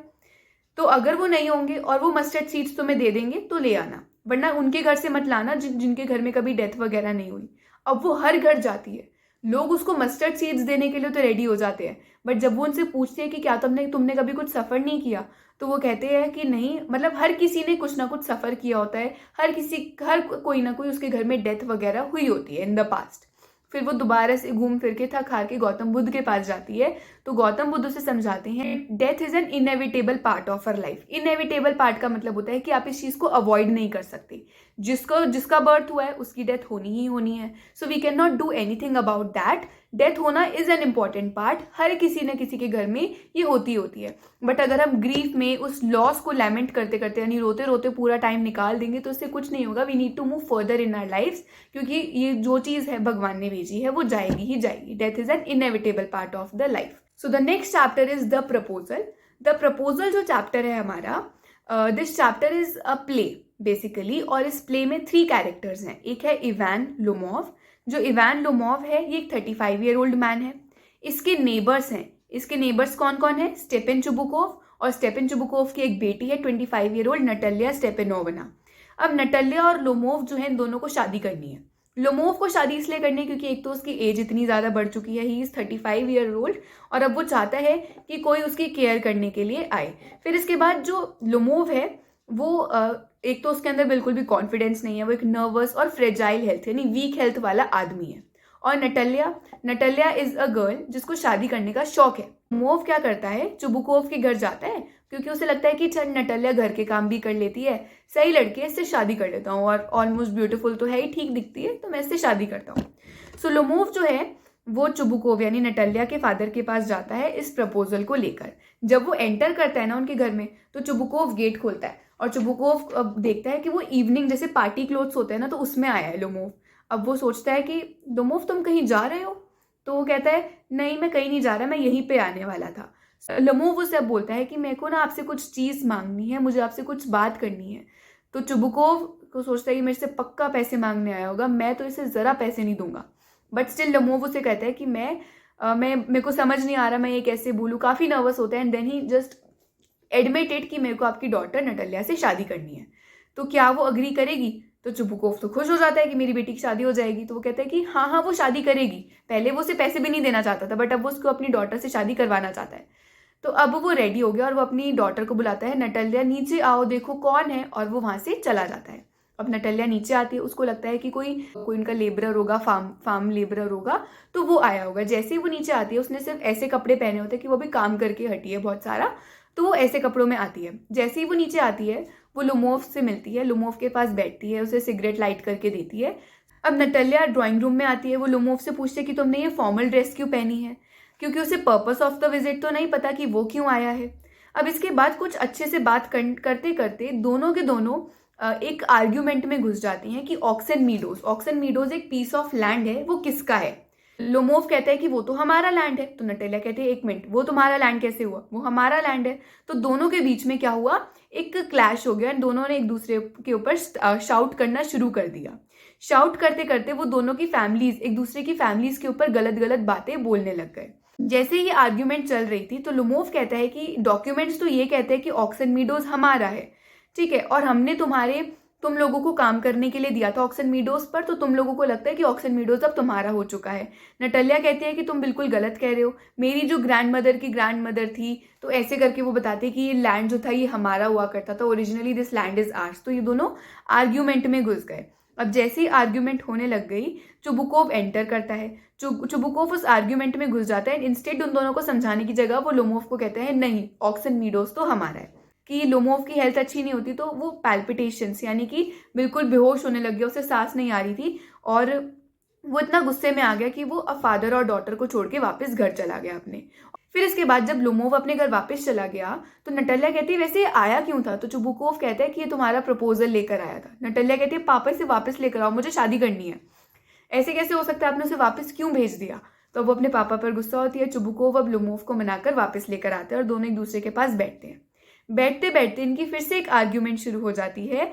तो अगर वो नहीं होंगे और वो मस्टर्ड सीड्स तुम्हें दे देंगे तो ले आना, वरना उनके घर से मत लाना जिनके घर में कभी डेथ वगैरह नहीं हुई। अब वो हर घर जाती है, लोग उसको मस्टर्ड सीड्स देने के लिए तो रेडी हो जाते हैं, बट जब वो उनसे पूछते हैं कि क्या तुमने कभी कुछ सफ़र नहीं किया, तो वो कहते हैं कि नहीं, मतलब हर किसी ने कुछ ना कुछ सफ़र किया होता है, हर कोई ना कोई उसके घर में डेथ वगैरह हुई होती है इन द पास्ट। फिर वो दोबारा से घूम फिर के थक हार के गौतम बुद्ध के पास जाती है, तो गौतम बुद्ध उसे समझाते हैं death is an inevitable part of our life. Inevitable part का मतलब होता है कि आप इस चीज़ को अवॉइड नहीं कर सकते, जिसका बर्थ हुआ है उसकी डेथ होनी ही होनी है। So we can not do anything about that. Death होना इज एन इम्पॉर्टेंट पार्ट, हर किसी न किसी के घर में ये होती है। बट अगर हम ग्रीफ में उस लॉस को लैमेंट करते करते यानी रोते रोते पूरा टाइम निकाल देंगे तो उससे कुछ नहीं होगा। We need to move further in our life, क्योंकि ये जो चीज़ है भगवान ने भेजी है वो जाएगी ही जाएगी। Death is an inevitable part of the life. So the next chapter is the proposal. The proposal जो चैप्टर है हमारा, this chapter is a play basically, और इस प्ले में 3 कैरेक्टर्स हैं। एक है इवान लोमोव। जो इवान लोमोव है ये एक 35 ईयर ओल्ड मैन है। इसके नेबर्स हैं, इसके नेबर्स कौन कौन है? स्टेपन चुबुकोव, और स्टेपन चुबुकोव की एक बेटी है 25 ईयर ओल्ड नटालिया स्टेपनोवना। अब नटालिया और लोमोव जो है इन दोनों को शादी करनी है। लोमोव को शादी इसलिए करनी है क्योंकि एक तो उसकी एज इतनी ज़्यादा बढ़ चुकी है, ही इज़ 35 ईयर ओल्ड, और अब वो चाहता है कि कोई उसकी केयर करने के लिए आए। फिर इसके बाद जो लोमोव है वो एक तो उसके अंदर बिल्कुल भी कॉन्फिडेंस नहीं है, वो एक नर्वस और फ्रेजाइल हेल्थ यानी वीक हेल्थ वाला आदमी है। और नटालिया इज अ गर्ल जिसको शादी करने का शौक है। मोव क्या करता है, चुबुकोव के घर जाता है क्योंकि उसे लगता है कि चल नटालिया घर के काम भी कर लेती है, सही लड़की है, इससे शादी कर लेता हूँ, और ऑलमोस्ट ब्यूटीफुल तो है ही, ठीक दिखती है, तो मैं इससे शादी करता हूँ। सो लोमोव जो है वो चुबुकोव यानी नटालिया के फादर के पास जाता है इस प्रपोजल को लेकर। जब वो एंटर करता है ना उनके घर में, तो चुबुकोव गेट खोलता है और चुबुकोव देखता है कि वो इवनिंग जैसे पार्टी क्लोथ्स होते हैं ना, तो उसमें आया है लोमोव। अब वो सोचता है कि लोमोव तुम कहीं जा रहे हो? तो वो कहता है नहीं मैं कहीं नहीं जा रहा, मैं यहीं पे आने वाला था। लोमोव उसे अब बोलता है कि मेरे को ना आपसे कुछ चीज़ मांगनी है, मुझे आपसे कुछ बात करनी है। तो चुबुकोव को सोचता है कि मेरे से पक्का पैसे मांगने आया होगा, मैं तो इसे ज़रा पैसे नहीं दूंगा। बट स्टिल लोमोव उसे कहता है कि मेरे को समझ नहीं आ रहा मैं ये कैसे बोलूँ, काफ़ी नर्वस होता है। And then he just admitted कि मेरे को आपकी डॉटर नटालिया से शादी करनी है, तो क्या वो अग्री करेगी? तो चुबुकोव तो खुश हो जाता है कि मेरी बेटी की शादी हो जाएगी। तो वो कहता है कि हाँ हाँ वो शादी करेगी। पहले वो उसे पैसे भी नहीं देना चाहता था, बट अब वो उसको अपनी डॉटर से शादी करवाना चाहता है। तो अब वो रेडी हो गया और वो अपनी डॉटर को बुलाता है, नटालिया नीचे आओ देखो कौन है, और वो वहाँ से चला जाता है। अब नटालिया नीचे आती है, उसको लगता है कि कोई उनका लेबरर होगा, फार्म लेबरर होगा, तो वो आया होगा। जैसे ही वो नीचे आती है, उसने सिर्फ ऐसे कपड़े पहने होते हैं कि वो भी काम करके हटी है बहुत सारा, तो वो ऐसे कपड़ों में आती है। जैसे ही वो नीचे आती है, वो लोमोव से मिलती है, लोमोव के पास बैठती है, उसे सिगरेट लाइट करके देती है। अब नटालिया ड्राइंग रूम में आती है, वो लोमोव से पूछती है कि तुमने ये फॉर्मल ड्रेस क्यों पहनी है, क्योंकि उसे पर्पस ऑफ द विजिट तो नहीं पता कि वो क्यों आया है। अब इसके बाद कुछ अच्छे से बात करते करते दोनों के दोनों एक आर्ग्यूमेंट में घुस जाती हैं कि ऑक्सन मीडोज एक पीस ऑफ लैंड है, वो किसका है? लोमोव कहता है कि वो तो हमारा लैंड है। तो नटालिया कहते हैं एक मिनट, वो तुम्हारा लैंड कैसे हुआ? वो हमारा लैंड है। तो दोनों के बीच में क्या हुआ, एक क्लैश हो गया। दोनों ने एक दूसरे के ऊपर शाउट करना शुरू कर दिया। शाउट करते करते वो दोनों की फैमिलीज एक दूसरे की फैमिलीज के ऊपर गलत गलत बातें बोलने लग गए। जैसे ये आर्ग्यूमेंट चल रही थी, तो लोमोव कहता है कि डॉक्यूमेंट्स तो ये कहते हैं कि ऑक्सन मीडोज हमारा है, ठीक है, और हमने तुम लोगों को काम करने के लिए दिया था ऑक्सन मीडोज पर, तो तुम लोगों को लगता है कि ऑक्सन मीडोज अब तुम्हारा हो चुका है। नटालिया कहती है कि तुम बिल्कुल गलत कह रहे हो, मेरी जो ग्रैंड मदर थी, तो ऐसे करके वो बताते हैं कि ये लैंड जो था ये हमारा हुआ करता था, originally this land is hours. तो ये दोनों आर्ग्यूमेंट में घुस गए। अब जैसे ही आर्ग्यूमेंट होने लग गई, चुबुकोव एंटर करता है। चुबुकोव उस आर्ग्यूमेंट में घुस जाता है। इंस्टेड उन दोनों को समझाने की जगह वो लोमोव को कहते हैं नहीं, ऑक्सन मीडोज तो हमारा है। कि लोमोव की हेल्थ अच्छी नहीं होती, तो वो पैल्पिटेशंस यानी कि बिल्कुल बेहोश होने लग गया, उसे सांस नहीं आ रही थी, और वो इतना गुस्से में आ गया कि वो फादर और डॉटर को छोड़ के वापस घर चला गया अपने। फिर इसके बाद जब लोमोव अपने घर वापस चला गया, तो नटालिया कहती है वैसे आया क्यों था? तो चुबुकोव कहता है कि ये तुम्हारा प्रपोजल लेकर आया था। नटालिया कहती है पापा से वापस लेकर आओ, मुझे शादी करनी है। ऐसे कैसे हो सकता है, आपने उसे वापस क्यों भेज दिया? तो वो अपने पापा पर गुस्सा होती है। चुबुकोव अब लोमोव को मनाकर वापस लेकर आते हैं और दोनों एक दूसरे के पास बैठते हैं। बैठते बैठते इनकी फिर से एक आर्ग्यूमेंट शुरू हो जाती है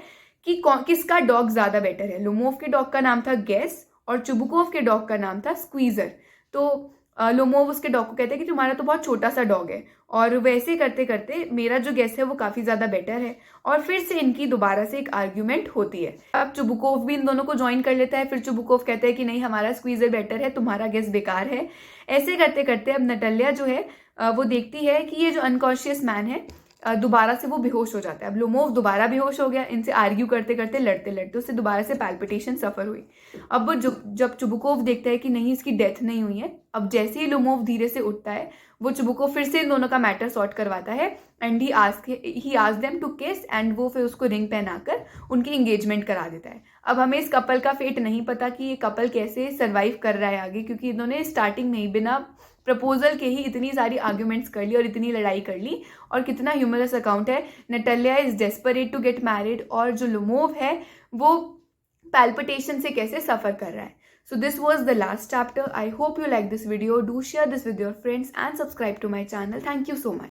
कि किसका डॉग ज़्यादा बेटर है। लोमोव के डॉग का नाम था गैस और चुबुकोव के डॉग का नाम था स्क्वीज़र। तो लोमोव उसके डॉग को कहता है कि तुम्हारा तो बहुत छोटा सा डॉग है, और वैसे करते करते मेरा जो गेस है वो काफ़ी ज़्यादा बेटर है, और फिर से इनकी दोबारा से एक आर्ग्यूमेंट होती है। अब चुबुकोव भी इन दोनों को ज्वाइन कर लेता है। फिर चुबुकोव कहता है कि नहीं, हमारा स्क्वीज़र बेटर है, तुम्हारा गेस बेकार है। ऐसे करते करते अब नटालिया जो है वो देखती है कि ये जो अनकॉन्शियस मैन है दोबारा से वो बेहोश हो जाता है। अब लोमोव दोबारा बेहोश हो गया। इनसे आर्ग्यू करते करते लड़ते लड़ते उससे दोबारा से पैल्पिटेशन सफर हुई। अब वो जब चुबुकोव देखता है कि नहीं, इसकी डेथ नहीं हुई है, अब जैसे ही लोमोव धीरे से उठता है वो चुबुकोव फिर से इन दोनों का मैटर सॉर्ट करवाता है, and he ask them to kiss, एंड वो फिर उसको रिंग पहनाकर उनकी एंगेजमेंट करा देता है। अब हमें इस कपल का फेट नहीं पता कि ये कपल कैसे सर्वाइव कर रहा है आगे, क्योंकि इन्होंने स्टार्टिंग में ही बिना प्रपोजल के ही इतनी सारी आर्ग्यूमेंट्स कर ली और इतनी लड़ाई कर ली। और कितना ह्यूमरस अकाउंट है। Natalia is desperate to get married, और जो लोमोव है वो पैल्पिटेशन से कैसे सफर कर रहा है। So this was the last chapter. I hope you like this video. Do share this with your friends and subscribe to my channel. Thank you so much.